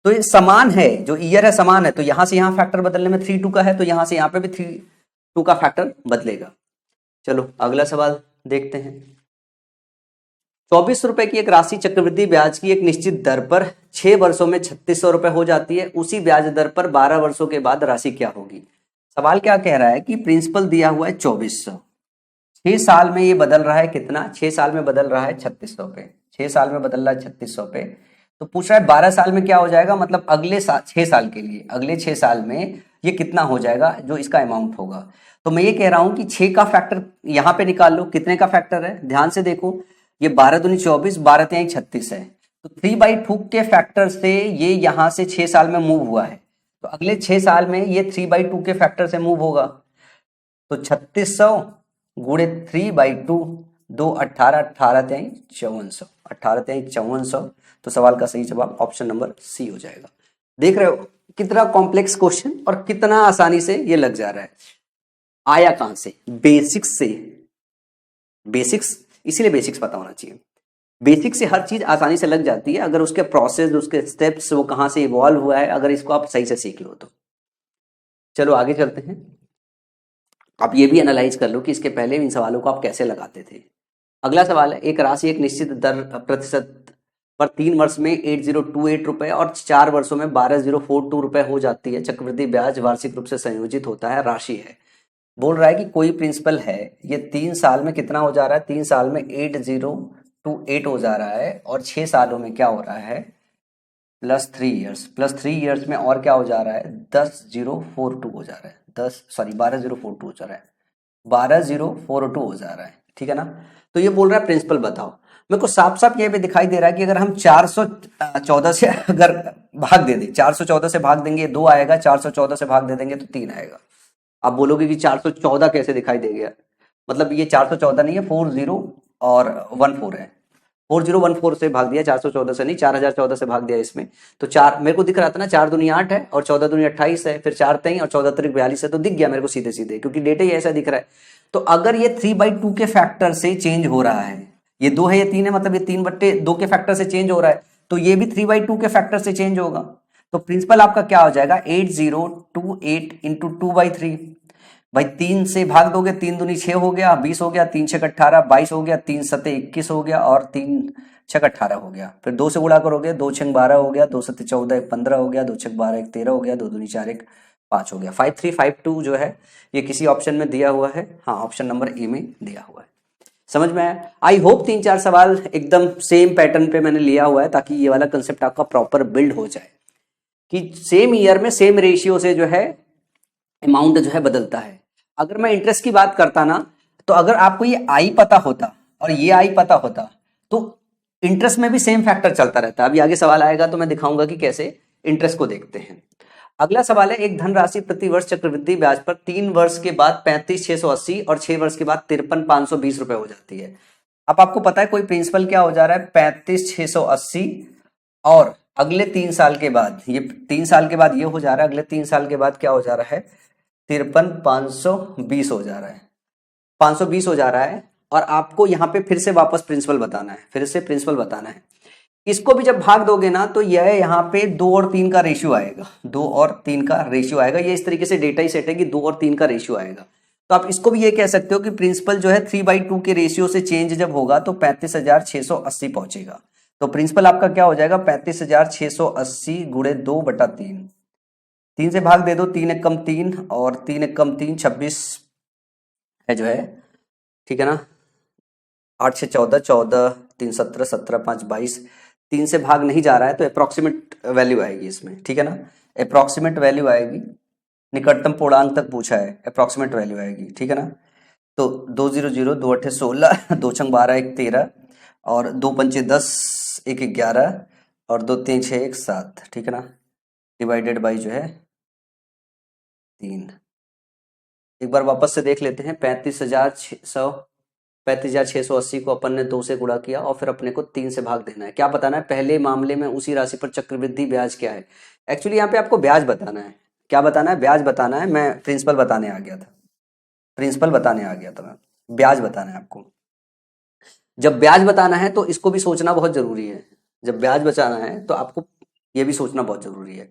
तो ये समान है, जो ईयर है समान है, तो यहां से यहां फैक्टर बदलने में 3:2 का है, तो यहां से यहां पे भी 3:2 का फैक्टर बदलेगा। चलो अगला सवाल देखते हैं। 24 रुपए की एक राशि चक्रवृद्धि ब्याज की एक निश्चित दर पर 6 वर्षों में 3,600 रुपए हो जाती है। उसी ब्याज दर पर 12 वर्षों के बाद राशि क्या होगी। सवाल क्या कह रहा है कि प्रिंसिपल दिया हुआ है 2400, 6 साल में ये बदल रहा है कितना, 6 साल में बदल रहा है 3,600 पे, 6 साल में बदल रहा है 3,600 पे। तो पूछ रहा है 12 साल में क्या हो जाएगा, मतलब अगले 6 साल के लिए, अगले 6 साल में ये कितना हो जाएगा जो इसका अमाउंट होगा। तो मैं ये कह रहा हूं कि 6 का फैक्टर यहां पे निकाल लो, कितने का फैक्टर है, ध्यान से देखो, ये 12 दूनी 24, 12 तिहाई 36 है। तो 3/2 के फैक्टर से ये यहां से 6 साल में मूव हुआ है, तो अगले 6 साल में ये 3/2 के फैक्टर से मूव होगा। तो 3,600 गुणे 3/2, 2 18, 18 तिहाई 5400, 18 तिहाई 5400। तो सवाल का सही जवाब ऑप्शन नंबर सी हो जाएगा। देख रहे हो कितना कॉम्प्लेक्स क्वेश्चन और कितना आसानी से ये लग जा रहा है। आया कहां से, बेसिक्स से। बेसिक्स, इसीलिए बेसिक्स पता होना चाहिए। बेसिक से हर चीज आसानी से लग जाती है अगर उसके प्रोसेस, उसके स्टेप्स, वो कहां से इवॉल्व हुआ है, अगर इसको आप सही से सीख लो तो। चलो आगे चलते हैं। आप ये भी एनालाइज कर लो कि इसके पहले इन सवालों को आप कैसे लगाते थे। अगला सवाल है, एक राशि एक निश्चित दर प्रतिशत पर 3 वर्ष में 8028 रुपए और 4 वर्षों में 12042 रुपए हो जाती है। चक्रवृद्धि ब्याज वार्षिक रूप से संयोजित होता है, राशि है। बोल रहा है कि कोई प्रिंसिपल है, ये 3 साल में कितना हो जा रहा है, 3 साल में 8028 हो जा रहा है और 6 सालों में क्या हो रहा है, +3 इयर्स में और क्या हो जा रहा है, 10042 हो जा रहा है, 12042 हो जा रहा है, 12042 हो जा रहा है, ठीक है ना। तो ये बोल रहा है प्रिंसिपल बताओ। मेरे को साफ साफ ये भी दिखाई दे रहा है कि अगर हम 414 से अगर भाग दे दें, 414 से भाग देंगे 2 आएगा, 414 से भाग दे देंगे तो 3 आएगा। आप बोलोगे कि 414 कैसे दिखाई दे गया, मतलब ये 414 नहीं है, 40 और 14 है। 4014 से भाग दिया, 414 से नहीं, 4014 से भाग दिया इसमें। तो 4 मेरे को दिख रहा था ना, 4 दूनी 8 है और 14 दूनी 28 है, फिर 4 23 और 14 त्रिक 42 है, तो दिख गया मेरे को सीधे सीधे, क्योंकि डेटा ही ऐसा दिख रहा है। तो अगर ये 3/2 के फैक्टर से चेंज हो रहा है, ये 2 है ये 3 है, मतलब ये 3/2 के फैक्टर से चेंज हो रहा है, तो ये भी 3/2 के फैक्टर से चेंज होगा। तो प्रिंसिपल आपका क्या हो जाएगा, 8028 इंटू 2/3। भाई 3 से भाग दोगे, 3 दूनी 6 हो गया, 20 हो गया, 3 6 18 22 हो गया, 3 7 21 हो गया और 3 6 18 हो गया। फिर 2 से गुणा करोगे, 2 6 12 हो गया, 2 7 14 1 15 हो गया, 2 6 12 1 13 हो गया, 2 दूनी 4 1 5 हो गया। 5352 जो है ये किसी ऑप्शन में दिया हुआ है, हाँ ऑप्शन नंबर ए में दिया हुआ है। समझ में आया? आई होप 3-4 सवाल एकदम सेम पैटर्न पे मैंने लिया हुआ है ताकि ये वाला कंसेप्ट आपका प्रॉपर बिल्ड हो जाए कि सेम ईयर में सेम रेशियो से जो है अमाउंट जो है बदलता है। अगर मैं इंटरेस्ट की बात करता ना, तो अगर आपको ये आई पता होता और ये आई पता होता तो इंटरेस्ट में भी सेम फैक्टर चलता रहता। अभी आगे सवाल आएगा तो मैं दिखाऊंगा कि कैसे इंटरेस्ट को देखते हैं। अगला सवाल है, एक धनराशि प्रतिवर्ष चक्रवृद्धि ब्याज पर 3 वर्ष के बाद 35,680 और 6 वर्ष के बाद 53,520 रुपए हो जाती है। अब आपको पता है कोई प्रिंसिपल क्या हो जा रहा है, 35,680 और अगले 3 साल के बाद, ये 3 साल के बाद ये हो जा रहा है, अगले 3 साल के बाद क्या हो जा रहा है, 53,520 हो जा रहा है, 520 हो जा रहा है। और आपको यहाँ पे फिर से वापस प्रिंसिपल बताना है, फिर से प्रिंसिपल बताना है। इसको भी जब भाग दोगे ना तो यह यहाँ पे 2 और 3 का रेशियो आएगा, 2 और 3 का रेशियो आएगा। ये इस तरीके से डेटा ही सेट है कि 2 और 3 का रेशियो आएगा। तो आप इसको भी ये कह सकते हो कि प्रिंसिपल जो है 3/2 के रेशियो से चेंज जब होगा तो 35,680 पहुंचेगा। तो प्रिंसिपल आपका क्या हो जाएगा, 35,680 गुणे 2/3। 3 से भाग दे दो, 3 एक कम 3 और 3 एक कम 3 26 है जो है, ठीक है ना। 8 से 14 14 3 17 17 5 22। 3 से भाग नहीं जा रहा है तो अप्रोक्सीमेट वैल्यू आएगी इसमें, ठीक है ना, अप्रोक्सीमेट वैल्यू आएगी। निकटतम पूर्णांक तक पूछा है, अप्रोक्सीमेट वैल्यू आएगी, ठीक है ना। तो 2 0 0 2 8 16 2 6 12 1 13 और 2 5 10 1 11 और 2 3 6 1 7, ठीक है ना, डिवाइडेड बाई जो है 3। एक बार वापस से देख लेते हैं, 35,680 को अपन ने 2 से गुणा किया और फिर अपने को 3 से भाग देना है। क्या बताना है, पहले मामले में उसी राशि पर चक्रवृद्धि ब्याज क्या है। एक्चुअली यहाँ पे आपको ब्याज बताना है। क्या बताना है, ब्याज बताना है। मैं प्रिंसिपल बताने आ गया था, प्रिंसिपल बताने आ गया था मैं, ब्याज बताना है आपको। जब ब्याज बताना है तो इसको भी सोचना बहुत जरूरी है। जब ब्याज बचाना है तो आपको ये भी सोचना बहुत जरूरी है।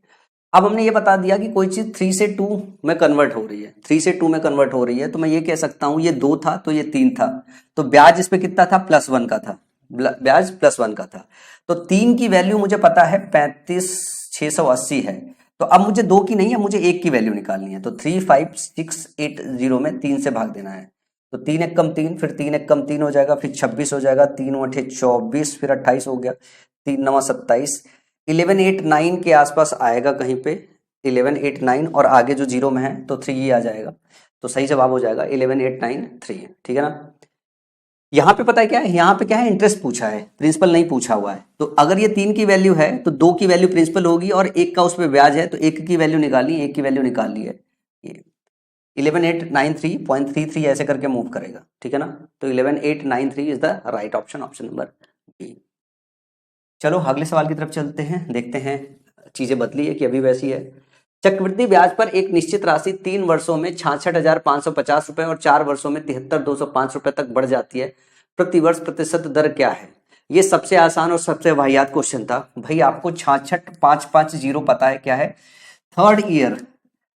अब हमने ये बता दिया कि कोई चीज 3 से 2 में कन्वर्ट हो रही है, 3 से 2 में कन्वर्ट हो रही है, तो मैं ये कह सकता हूं ये 2 था तो ये 3 था, तो ब्याज इस पे कितना था, +1 का था, ब्याज +1 का था। तो 3 की वैल्यू मुझे पता है 35,680 है। तो अब मुझे 2 की नहीं है, मुझे 1 की वैल्यू निकालनी है। तो 35680 में 3 से भाग देना है। तो 3 एक कम 3, फिर 3 एक कम 3 हो जाएगा, फिर 26 हो जाएगा, 3 8 24, फिर 28 हो गया, 3 9 27, 1189 के आसपास आएगा कहीं पे, 1189 और आगे जो जीरो में है तो 3 ही आ जाएगा। तो सही जवाब हो जाएगा 11893, ठीक है ना। यहाँ पे पता है क्या है, यहाँ पे क्या है, इंटरेस्ट पूछा है, प्रिंसिपल नहीं पूछा हुआ है। तो अगर ये 3 की वैल्यू है तो 2 की वैल्यू प्रिंसिपल होगी और 1 का उस पर ब्याज है, तो 1 की वैल्यू निकाली, 1 की वैल्यू निकाल ली है। ये 11893.33 ऐसे करके मूव करेगा, ठीक है ना। तो 11893 is the right option, option number B. चलो अगले सवाल की तरफ चलते हैं, देखते हैं चीजें बदली है कि अभी वैसी है। चक्रवृद्धि ब्याज पर एक निश्चित राशि 3 वर्षों में 66,550 रुपए और 4 वर्षों में 73,205 रुपए तक बढ़ जाती है। प्रतिवर्ष प्रतिशत दर क्या है। ये सबसे आसान और सबसे वाहियात क्वेश्चन था भाई। आपको 66,550 पता है क्या है। थर्ड ईयर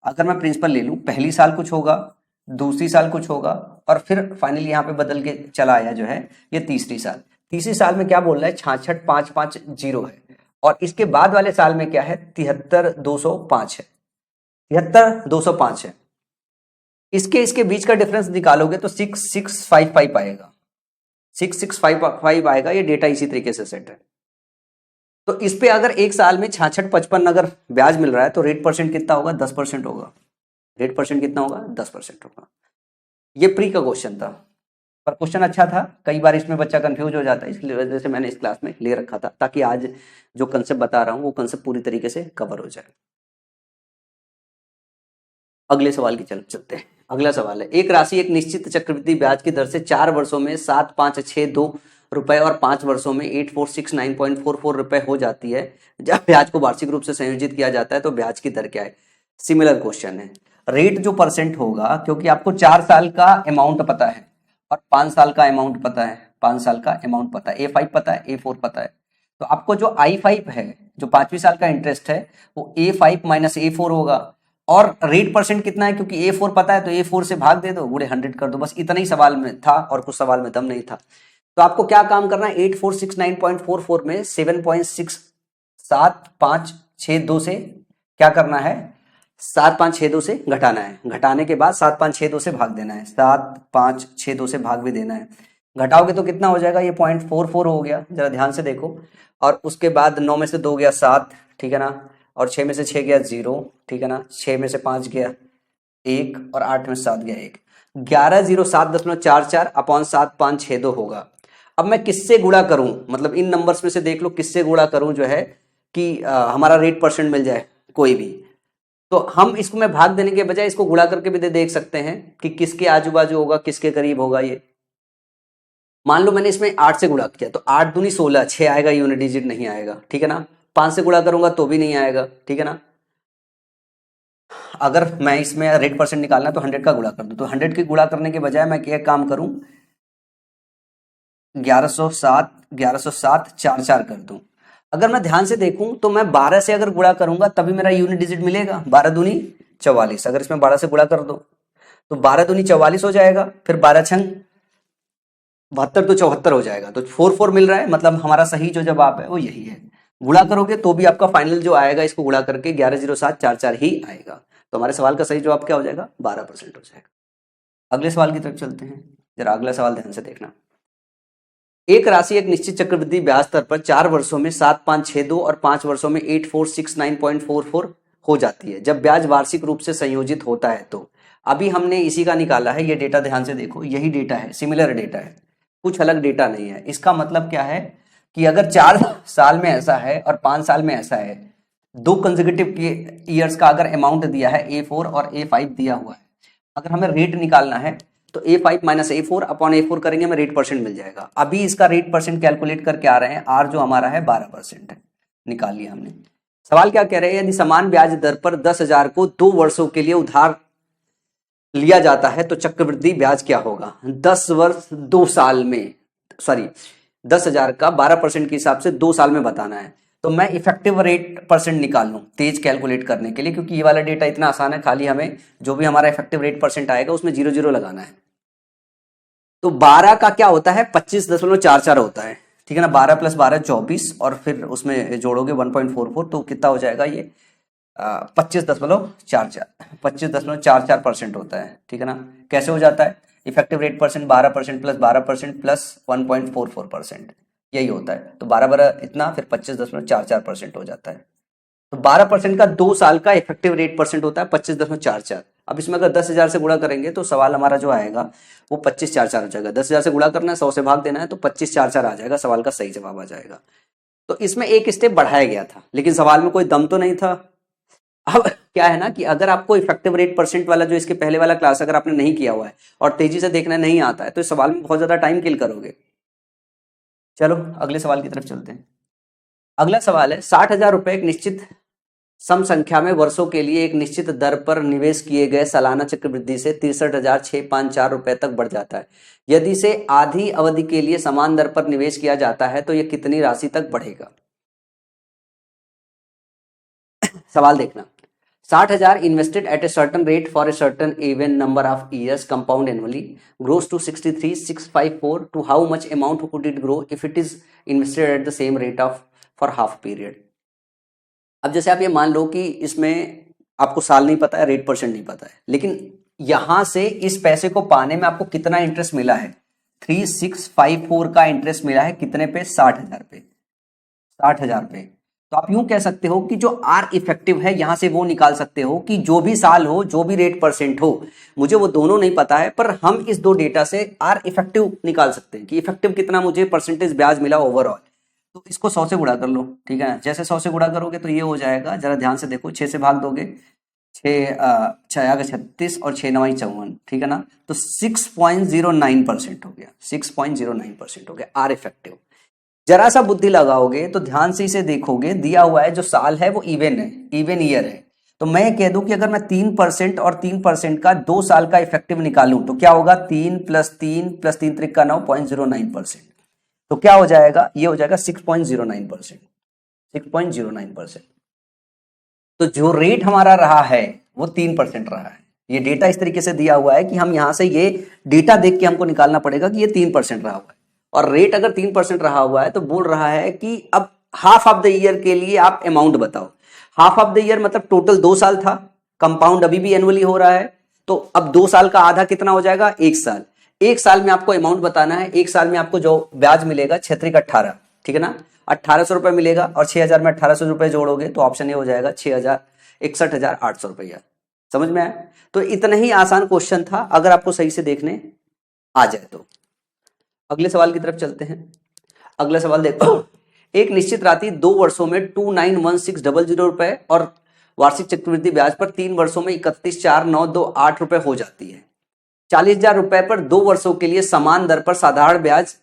अगर मैं प्रिंसिपल ले लूं, पहली साल कुछ होगा, दूसरी साल कुछ होगा, और फिर फाइनली यहाँ पे बदल के चला आया जो है ये तीसरी साल। तीसरी साल में क्या बोल रहा है, 66,550 है, और इसके बाद वाले साल में क्या है, 73,205 है, 73,205 है। इसके बीच का डिफरेंस निकालोगे तो 6655 आएगा, 6655 आएगा। ये डेटा इसी तरीके से सेट है। तो इस पे अगर एक साल में 66,55 अगर ब्याज मिल रहा है तो रेट परसेंट कितना होगा, 10% होगा। रेट परसेंट कितना होगा, 10% होगा। ये प्री का क्वेश्चन था, पर क्वेश्चन अच्छा था। कई बार इसमें बच्चा कंफ्यूज हो जाता है, इसलिए वजह से मैंने इस क्लास में ले रखा था, ताकि आज जो कंसेप्ट बता रहा हूं वो कंसेप्ट पूरी तरीके से कवर हो जाए। अगले सवाल की चलते हैं। अगला सवाल है, एक राशि एक निश्चित चक्रवृद्धि ब्याज की दर से 4 वर्षों में 7,562 रुपए और 5 वर्षों में 8,469.44 रुपए हो जाती है। जब ब्याज को वार्षिक रूप से संयोजित किया जाता है तो ब्याज की दर क्या है। सिमिलर क्वेश्चन है। रेट जो परसेंट होगा, क्योंकि आपको 4 साल का अमाउंट पता है और 5 साल का अमाउंट पता है, 5 साल का अमाउंट पता है, A5 पता है, A4 पता है, तो आपको जो I5 है, जो 5वीं साल का इंटरेस्ट है, वो A5 माइनस A4 होगा। और रेट परसेंट कितना है, क्योंकि A4 पता है तो A4 से भाग दे दो, गुणे 100 कर दो। बस इतना ही सवाल में था, और कुछ सवाल में दम नहीं था। तो आपको क्या काम करना है, 8469.44 में 7.6562 से क्या करना है, 7,562 से घटाना है। घटाने के बाद 7,562 से भाग देना है, 7,562 से भाग भी देना है। घटाओगे तो कितना हो जाएगा, ये 0.44 हो गया, जरा ध्यान से देखो। और उसके बाद 9 में से 2 गया 7, ठीक है ना, और 6 में से 6 गया 0, ठीक है ना, 6 में से 5 गया 1, और 8 में से 7 गया 1। 11,07.44 अपॉन 7,562 होगा। अब मैं किससे गुणा करूं, मतलब इन नंबर्स में से देख लो किससे गुणा करूं जो है कि हमारा रेट परसेंट मिल जाए कोई भी। तो हम इसको मैं भाग देने के बजाय इसको गुणा करके भी देख सकते हैं कि किसके आजू बाजू होगा, किसके करीब होगा। ये मान लो मैंने इसमें 8 से गुणा किया तो 8 दूनी 16, 6 आएगा, यूनिट डिजिट नहीं आएगा, ठीक है ना। 5 से गुणा करूंगा तो भी नहीं आएगा, ठीक है ना। अगर मैं इसमें रेट परसेंट निकालना तो 100 का गुणा कर दूं, तो 100 के गुणा करने के बजाय मैं क्या काम करूं, 1107 4 कर दूं। अगर मैं ध्यान से देखूं तो मैं 12 से अगर गुणा करूंगा तभी मेरा यूनिट डिजिट मिलेगा, 12 दूनी 44। अगर इसमें 12 से गुणा कर दो तो 12 दूनी 44 हो जाएगा, फिर 12 छंग 72 तो 74 हो जाएगा। तो 44 मिल रहा है, मतलब हमारा सही जो जवाब है वो यही है। गुणा करोगे तो भी आपका फाइनल जो आएगा, इसको गुणा करके 11,0744 ही आएगा। तो हमारे सवाल का सही जवाब क्या हो जाएगा, 12% हो जाएगा। अगले सवाल की तरफ चलते हैं, जरा अगला सवाल ध्यान से देखना। एक राशि एक निश्चित चक्रवृद्धि ब्याज दर पर 4 वर्षों में 7,562 और 5 वर्षों में 8,469.44 हो जाती है। जब ब्याज वार्षिक रूप से संयोजित होता है तो अभी हमने इसी का निकाला है। ये डेटा ध्यान से देखो, यही डेटा है, सिमिलर डेटा है, कुछ अलग डेटा नहीं है। इसका मतलब क्या है कि अगर 4 साल में ऐसा है और 5 साल में ऐसा है, 2 कंसेक्यूटिव ईयर्स का अगर अमाउंट दिया है, A4 और A5 दिया हुआ है, अगर हमें रेट निकालना है तो A5 minus A4 upon A4 करेंगे, हमें रेट परसेंट मिल जाएगा। अभी इसका रेट परसेंट कैलकुलेट करके आ रहे हैं, R जो हमारा है 12% है, निकाल लिया हमने। सवाल क्या कह रहे हैं, यदि समान ब्याज दर पर 10,000 को 2 वर्षों के लिए उधार लिया जाता है तो चक्रवृद्धि ब्याज क्या होगा। 10 वर्ष 2 साल में, सॉरी 10,000 का 12% के हिसाब से 2 साल में बताना है। तो मैं इफेक्टिव रेट परसेंट निकाल लूं तेज कैलकुलेट करने के लिए, क्योंकि ये वाला डेटा इतना आसान है, खाली हमें जो भी हमारा इफेक्टिव रेट परसेंट आएगा उसमें 0 लगाना है। तो 12 का क्या होता है, 25.44 होता है, ठीक है ना। 12 + 12 24, और फिर उसमें जोड़ोगे 1.44, तो कितना हो जाएगा ये 25.44% होता है, ठीक है ना। कैसे हो जाता है, इफेक्टिव रेट परसेंट 12% + 12% + 1.44%, यही होता है। तो 12 इतना, फिर 25.44% हो जाता है। तो 12% का 2 साल का इफेक्टिव रेट परसेंट होता है 25.44। अब इसमें अगर 10,000 से गुणा करेंगे तो सवाल हमारा जो आएगा वो 2544 हो जाएगा। 10,000 से गुणा करना है, 100 से भाग देना है, तो 2544 आ जाएगा, सवाल का सही जवाब आ जाएगा। तो इसमें एक स्टेप बढ़ाया गया था, लेकिन सवाल में कोई दम तो नहीं था। अब क्या है ना कि अगर आपको इफेक्टिव रेट परसेंट वाला जो इसके पहले वाला क्लास अगर आपने नहीं किया हुआ है और तेजी से देखना नहीं आता है तो इस सवाल में बहुत ज्यादा टाइम किल करोगे। चलो अगले सवाल की तरफ चलते हैं। अगला सवाल है, 60,000 रुपए एक निश्चित सम संख्या में वर्षों के लिए एक निश्चित दर पर निवेश किए गए सालाना चक्रवृद्धि से 63,654 रुपए तक बढ़ जाता है। यदि इसे आधी अवधि के लिए समान दर पर निवेश किया जाता है तो यह कितनी राशि तक बढ़ेगा। सवाल देखना, 60,000 invested at a certain rate for a certain even number of years compound annually grows to 63,654 to how much amount could it grow if it is invested at the same rate of for half period। अब जैसे आप ये मान लो कि इसमें आपको साल नहीं पता है, रेट परसेंट नहीं पता है, लेकिन यहां से इस पैसे को पाने में आपको कितना इंटरेस्ट मिला है, 3654 का इंटरेस्ट मिला है कितने पे, 60,000 पे, 60,000 पे। तो आप यूं कह सकते हो कि जो आर इफेक्टिव है यहां से वो निकाल सकते हो कि जो भी साल हो, जो भी रेट परसेंट हो, मुझे वो दोनों नहीं पता है, पर हम इस दो डेटा से आर इफेक्टिव निकाल सकते हैं कि इफेक्टिव कितना मुझे परसेंटेज ब्याज मिला ओवरऑल। तो इसको 100 से गुणा कर लो, ठीक है ना। जैसे 100 से गुणा करोगे तो ये हो जाएगा, जरा ध्यान से देखो, 6 से भाग दोगे, 36 और 6 9 54, ठीक है ना। तो 6.09% हो गया, 6.09% हो गया आर इफेक्टिव। जरा सा बुद्धि लगाओगे तो ध्यान से इसे देखोगे, दिया हुआ है जो साल है वो इवन है, इवन ईयर है। तो मैं कह दूं कि अगर मैं 3% और 3% का 2 साल का इफेक्टिव निकालूं तो क्या होगा, 3 + 3 + 3 × 9 0.09%। तो क्या हो जाएगा, ये हो जाएगा 6.09%, 6.09%। तो जो रेट हमारा रहा है वो 3% रहा है। ये डेटा इस तरीके से दिया हुआ है कि हम यहां से ये डेटा देख के हमको निकालना पड़ेगा कि ये 3% रहा हुआ है, और रेट अगर 3% रहा हुआ है तो बोल रहा है कि अब हाफ ऑफ द ईयर के लिए आप अमाउंट बताओ। हाफ ऑफ द ईयर मतलब टोटल 2 साल था, कंपाउंड अभी भी एनुअली हो रहा है, तो अब 2 साल का आधा कितना हो जाएगा, 1 साल। 1 साल में आपको अमाउंट बताना है। 1 साल में आपको जो ब्याज मिलेगा 6×18, ठीक है ना, 1800 रुपए मिलेगा, और 6000 में 1800 रुपए जोड़ोगे तो ऑप्शन ए हो जाएगा 61,800 रुपया। समझ में आया? तो इतना ही आसान क्वेश्चन था अगर आपको सही से देखने आ जाए तो। अगले सवाल की तरफ चलते हैं। अगला सवाल देखो, एक निश्चित राशि 2 वर्षों में 291600 रुपए और वार्षिक चक्रवृद्धि ब्याज पर 3 वर्षों में 31,4928 रुपए हो जाती है। 40,000 रुपए पर 2 वर्षों के लिए समान दर पर साधारण ब्याज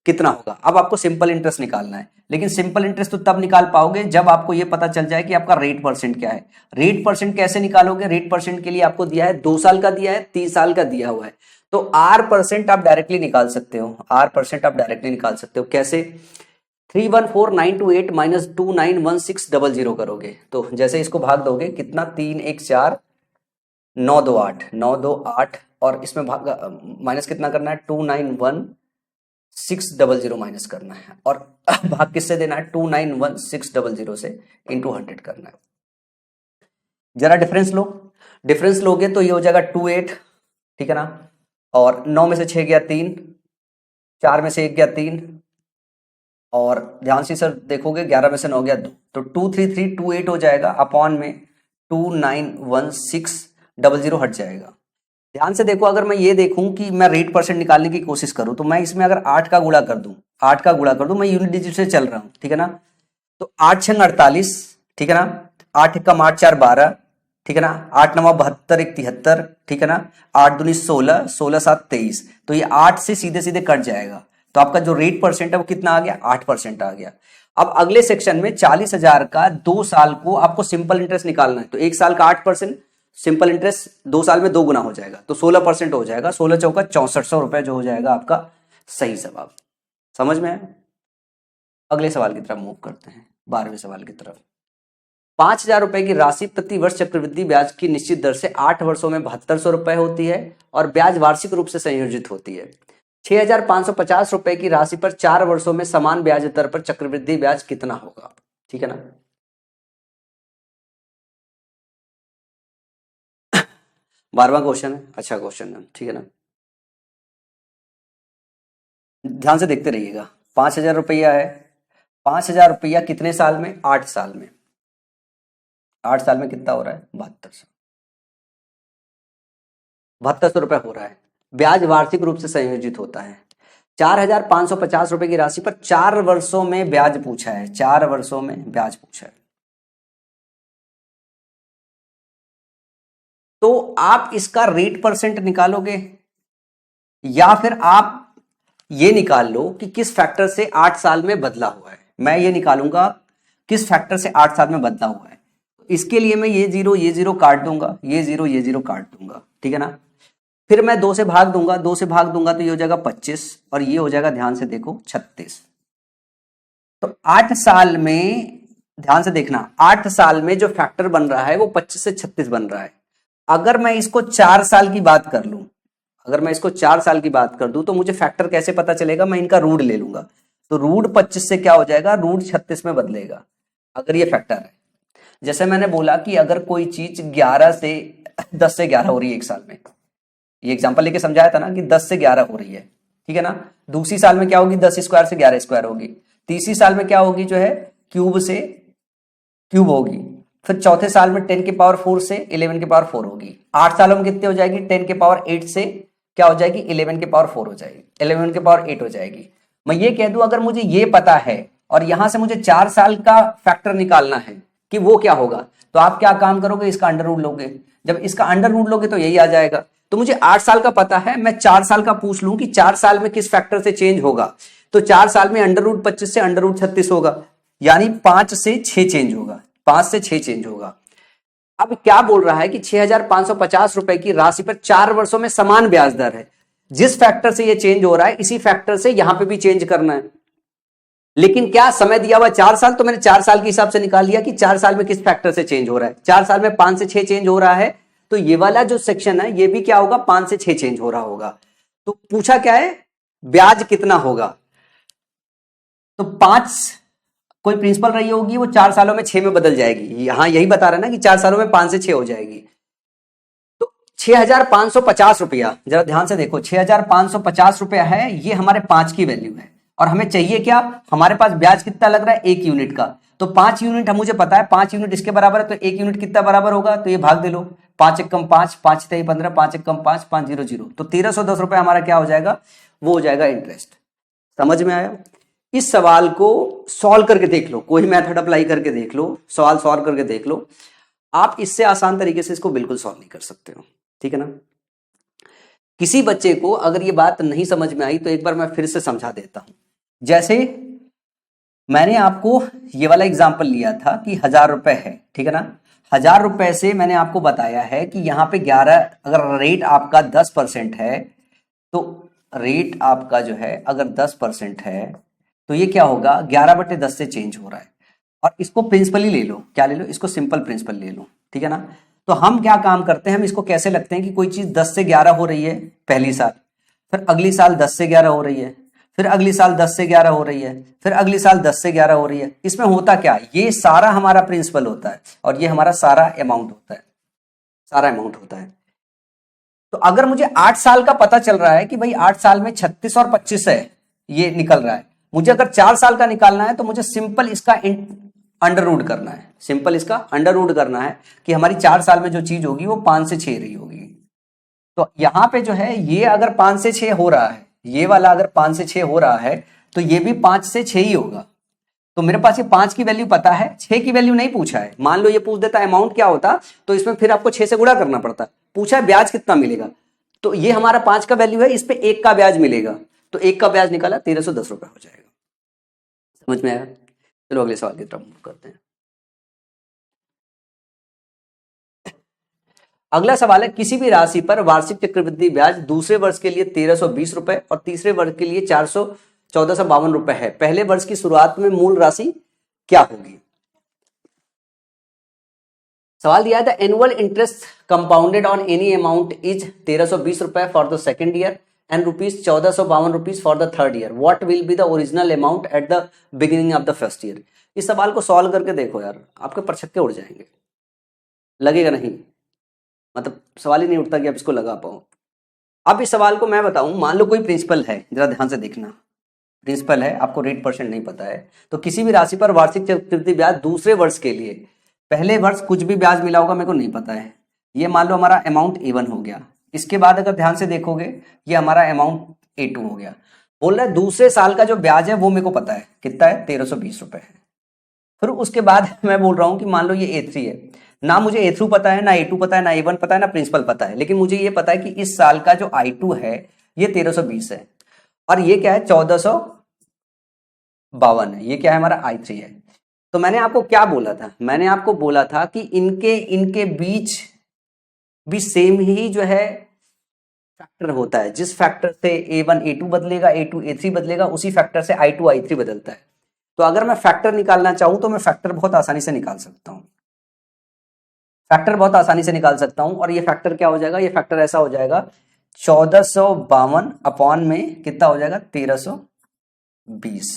कितना होगा। अब आपको सिंपल इंटरेस्ट निकालना है, लेकिन सिंपल इंटरेस्ट तो तब निकाल पाओगे जब आपको ये पता चल जाए कि आपका रेट परसेंट क्या है। रेट परसेंट कैसे निकालोगे, रेट परसेंट के लिए आपको दिया है 2 साल का, दिया है 3 साल का दिया हुआ है, तो आर परसेंट आप डायरेक्टली निकाल सकते हो। आर परसेंट आप डायरेक्टली निकाल सकते हो, कैसे, 314928 माइनस 291600 करोगे तो जैसे इसको भाग दोगे कितना, 3 1 4 9 2 8 9 2 8, और इसमें भाग माइनस कितना करना है, 291600 माइनस करना है, और भाग किससे देना है, 291600 से इंटू 100 करना है। जरा डिफरेंस लो, डिफरेंस लोगे तो ये हो जाएगा 28, ठीक है ना, और 9 में से 6 गया 3, 4 में से 1 गया 3, और ध्यान से सर देखोगे 11 में से 9 गया 2, तो 23328 हो जाएगा, अपॉन में 291600 हट जाएगा। ध्यान से देखो, अगर मैं ये देखूं कि मैं रेट परसेंट निकालने की कोशिश करूं तो मैं इसमें अगर 8 का गुणा कर दूं, 8 का गुणा कर दूं, मैं यूनिट डिजिट से चल रहा हूं, ठीक है ना, तो 8 6 48, ठीक है ना, 8 1 8 4 12, ठीक है ना, 8 9 72 1 73, ठीक है ना, 8 दूनी 16 16 7 23, तो ये 8 से सीधे सीधे कट जाएगा, तो आपका जो रेट परसेंट है वो कितना आ गया, 8% आ गया। अब अगले सेक्शन में 40,000 का 2 साल को आपको सिंपल इंटरेस्ट निकालना है, तो 1 साल का 8%, सिंपल इंटरेस्ट 2 साल में 2 गुना हो जाएगा, तो 16% हो जाएगा, 16 चौका 6400 रुपए जो हो जाएगा आपका सही जवाब। समझ में आया? अगले सवाल की तरफ मूव करते हैं, 12वें सवाल की तरफ। 5,000 रुपए की राशि प्रति वर्ष चक्रवृद्धि ब्याज की निश्चित दर से 8 वर्षों में 7200 रुपए होती है और ब्याज वार्षिक रूप से संयोजित होती है। 6,550 रुपए की राशि पर 4 वर्षों में समान ब्याज दर पर चक्रवृद्धि ब्याज कितना होगा, ठीक है ना। 12वां क्वेश्चन है, अच्छा क्वेश्चन है, ठीक है ना, ध्यान से देखते रहिएगा। 5,000 रुपया है, 5,000 रुपया कितने साल में, 8 साल में, 8 साल में कितना हो रहा है, 7200 रुपए हो रहा है। ब्याज वार्षिक रूप से संयोजित होता है। 4,550 रुपए की राशि पर 4 वर्षों में ब्याज पूछा है, 4 वर्षों में ब्याज पूछा है। तो आप इसका रेट परसेंट निकालोगे या फिर आप ये निकाल लो कि किस फैक्टर से 8 साल में बदला हुआ है। मैं ये निकालूंगा किस फैक्टर से 8 साल में बदला हुआ है। इसके लिए मैं ये जीरो काट दूंगा, ये जीरो काट दूंगा, ठीक है ना। फिर मैं 2 से भाग दूंगा, 2 से भाग दूंगा तो ये हो जाएगा 25 और ये हो जाएगा, ध्यान से देखो, 36। तो 8 साल में ध्यान से देखना, 8 साल में जो फैक्टर बन रहा है वो 25 से 36 बन रहा है। अगर मैं इसको 4 साल की बात कर लूं, अगर मैं इसको 4 साल की बात कर दूं तो मुझे फैक्टर कैसे पता चलेगा? मैं इनका रूट ले लूंगा, तो रूट 25 से क्या हो जाएगा? रूट 36 में बदलेगा, अगर ये फैक्टर है। जैसे मैंने बोला कि अगर कोई चीज 10 से 11 हो रही है एक साल में, ये एग्जांपल लेके समझाया था ना कि 10 से 11 हो रही है, ठीक है ना। दूसरी साल में क्या होगी? 10 स्क्वायर से 11 स्क्वायर होगी। तीसरी साल में क्या होगी? जो है क्यूब से क्यूब होगी। फिर चौथे साल में 10 के पावर 4 से 11 के पावर 4 होगी। 8 सालों में कितने हो जाएगी? 10 के पावर 8 से क्या हो जाएगी? 11 के पावर 4 हो जाएगी, 11 के पावर 8 हो जाएगी। मैं ये कह दूं अगर मुझे ये पता है और यहां से मुझे 4 साल का फैक्टर निकालना है कि वो क्या होगा, तो आप क्या काम करोगे? इसका अंडर रूट लोगे। जब इसका अंडर रूट लोगे तो यही आ जाएगा। तो मुझे 8 साल का पता है, मैं 4 साल का पूछ लूं कि 4 साल में किस फैक्टर से चेंज होगा, तो 4 साल में अंडर रूट 25 से अंडर रूट 36 होगा, यानी 5 से 6 चेंज होगा, 5 से 6 चेंज होगा। अब क्या बोल रहा है कि 6,550 रुपए की राशि पर 4 वर्षों में समान ब्याज दर है। जिस फैक्टर से ये चेंज हो रहा है इसी फैक्टर से यहां पे भी चेंज करना है, लेकिन क्या समय दिया हुआ 4 साल, तो मैंने 4 साल के हिसाब से निकाल लिया कि 4 साल में किस फैक्टर से चेंज हो रहा है। 4 साल में 5 से 6 चेंज हो रहा है, तो ये वाला जो सेक्शन है ये भी क्या होगा? 5 से 6 चेंज हो रहा होगा। तो पूछा क्या है? ब्याज कितना होगा। तो 5 कोई प्रिंसिपल रही होगी, वो 4 सालों में 6 में बदल जाएगी। यहां यही बता रहा है ना कि 4 सालों में 5 से 6 हो जाएगी। तो 6,550 रुपया, जरा ध्यान से देखो, 6,550 रुपया है, ये हमारे 5 की वैल्यू है। और हमें चाहिए क्या? हमारे पास ब्याज कितना लग रहा है? 1 यूनिट का। तो 5 यूनिट हम मुझे पता है 5 यूनिट इसके बराबर है, तो 1 यूनिट कितना बराबर होगा? तो ये भाग दे लो, 5 एकम 5, 5 तेई 15, 5 एकम 5, 5 0 0, तो 1,310 रुपए हमारा क्या हो जाएगा? वो हो जाएगा इंटरेस्ट। समझ में आया? इस सवाल को सॉल्व करके देख लो, कोई मेथड अप्लाई करके देख लो, सवाल सॉल्व करके देख लो। आप इससे आसान तरीके से इसको बिल्कुल सॉल्व नहीं कर सकते हो, ठीक है ना। किसी बच्चे को अगर ये बात नहीं समझ में आई तो एक बार मैं फिर से समझा देता हूं। जैसे मैंने आपको ये वाला एग्जाम्पल लिया था कि 1,000 रुपए है, ठीक है ना। 1,000 रुपए से मैंने आपको बताया है कि यहाँ पे 11, अगर रेट आपका 10% है, तो रेट आपका जो है अगर 10% है तो ये क्या होगा? 11/10 से चेंज हो रहा है। और इसको प्रिंसिपल ही ले लो, क्या ले लो? इसको सिंपल प्रिंसिपल ले लो, ठीक है ना। तो हम क्या काम करते हैं, हम इसको कैसे लगते हैं कि कोई चीज 10 से 11 हो रही है पहली साल, फिर अगली साल 10 से 11 हो रही है, फिर अगली साल 10 से 11 हो रही है, फिर अगली साल 10 से 11 हो रही है। इसमें होता क्या? ये सारा हमारा प्रिंसिपल होता है और ये हमारा सारा अमाउंट होता है, सारा अमाउंट होता है। तो अगर मुझे 8 साल का पता चल रहा है कि भाई 8 साल में 36 और 25 है, ये निकल रहा है, मुझे अगर 4 साल का निकालना है तो मुझे सिंपल इसका अंडर रूट करना है, सिंपल इसका अंडर रूट करना है कि हमारी 4 साल में जो चीज होगी वो 5 से 6 रही होगी। तो यहां पे जो है ये अगर 5 से 6 हो रहा है, ये वाला अगर 5 से 6 हो रहा है तो ये भी 5 से 6 ही होगा। तो मेरे पास ये 5 की वैल्यू पता है, 6 की वैल्यू नहीं पूछा है। मान लो ये पूछ देता अमाउंट क्या होता, तो इसमें फिर आपको 6 से गुणा करना पड़ता। पूछा है ब्याज कितना मिलेगा, तो ये हमारा 5 का वैल्यू है, इस पे 1 का ब्याज मिलेगा, तो 1 का ब्याज निकाला 1,310 रुपए हो जाएगा। समझ में आया? चलो अगले सवाल की तरफ मूव करते हैं। अगला सवाल है, किसी भी राशि पर वार्षिक चक्रवृद्धि ब्याज दूसरे वर्ष के लिए 1,320 रुपए और तीसरे वर्ष के लिए 1,452 रुपए है। पहले वर्ष की शुरुआत में मूल राशि क्या होगी? सवाल दिया था, annual interest compounded on any amount is 1,320 रुपए for the second year and ₹1,452 for the third year. What will be the original amount at the beginning of the first year. इस सवाल को सॉल्व करके देखो यार, आपके परछक्के उड़ जाएंगे, लगेगा नहीं, मतलब सवाल ही नहीं उठता कि आप इसको लगा पाओ। अब इस सवाल को मैं बताऊं, मान लो कोई प्रिंसिपल है, जरा ध्यान से देखना, प्रिंसिपल है, आपको रेट परसेंट नहीं पता है, तो किसी भी राशि पर वार्षिक चक्रवृद्धि ब्याज दूसरे वर्ष के लिए, पहले वर्ष कुछ भी ब्याज मिला होगा मेरे को नहीं पता है, ये मान लो हमारा अमाउंट A1 हो गया। इसके बाद अगर ध्यान से देखोगे ये हमारा अमाउंट A2 हो गया। बोल रहा है दूसरे साल का जो ब्याज है वो मेरे को पता है कितना है, 1,320 रुपए है। फिर उसके बाद मैं बोल रहा हूं कि मान लो ये A3 है, ना मुझे A3 पता है, ना A2 पता है, ना A1 पता है, ना प्रिंसिपल पता है, लेकिन मुझे ये पता है कि इस साल का जो I2 है ये 1,320 है और ये क्या है 1,452 है, ये क्या है हमारा I3 है। तो मैंने आपको क्या बोला था, मैंने आपको बोला था कि इनके बीच भी सेम ही जो है फैक्टर होता है, जिस फैक्टर से A1 A2 बदलेगा, A2 A3 बदलेगा, उसी फैक्टर से I2 I3 बदलता है। तो अगर मैं फैक्टर निकालना चाहूं तो मैं फैक्टर बहुत आसानी से निकाल सकता हूं, फैक्टर बहुत आसानी से निकाल सकता हूं। और ये फैक्टर क्या हो जाएगा, ये फैक्टर ऐसा हो जाएगा 1452 अपॉन में कितना हो जाएगा 1320।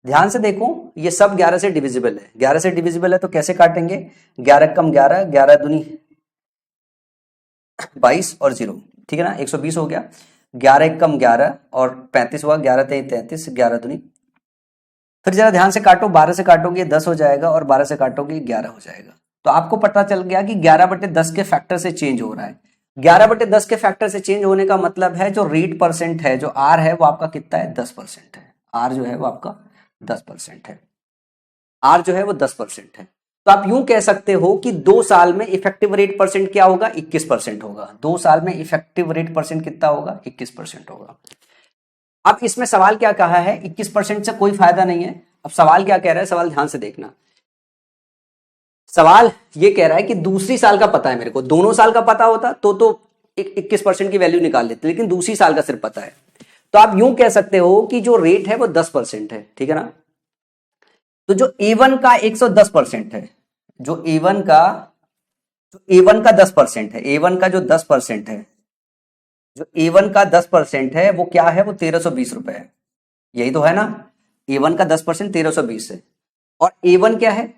ध्यान से देखो ये सब 11 से डिविजिबल है, 11 से डिविजिबल है तो कैसे काटेंगे, 11 कम 11, 11 दूनी 22 और 0, ठीक है ना, 120 हो गया। 11 कम 11 और 35 हुआ, 11 तेईस 33, 11 दूनी, फिर जरा ध्यान से काटो, 12 से काटोगे 10 हो जाएगा और 12 से काटोगे 11 हो जाएगा। तो आपको पता चल गया कि 11/10 के फैक्टर से चेंज हो रहा है। 11/10 के फैक्टर से चेंज होने का मतलब है जो रेट परसेंट है, जो आर है वो आपका कितना है 10% है। आर जो है वो आपका 10% है, आर जो है वो 10% है। तो आप यूं कह सकते हो कि 2 साल में इफेक्टिव रेट परसेंट क्या होगा 21% होगा। 2 साल में इफेक्टिव रेट परसेंट कितना होगा 21% होगा। अब इसमें सवाल क्या कहा है, 21% से कोई फायदा नहीं है। अब सवाल क्या कह रहा है, सवाल ध्यान से देखना। सवाल ये कह रहा है कि दूसरी साल का पता है मेरे को, दोनों साल का पता होता तो 21% की वैल्यू निकाल लेते, लेकिन दूसरी साल का सिर्फ पता है। तो आप यूं कह सकते हो कि जो रेट है वो 10% है, ठीक है ना। तो जो A1 का 110% है, जो A1 का 10% है, A1 का जो 10% है, जो A1 का 10% है वो क्या है, वो 1320 रुपए है। यही तो है ना, A1 का 10% 1320 है। और A1 क्या है,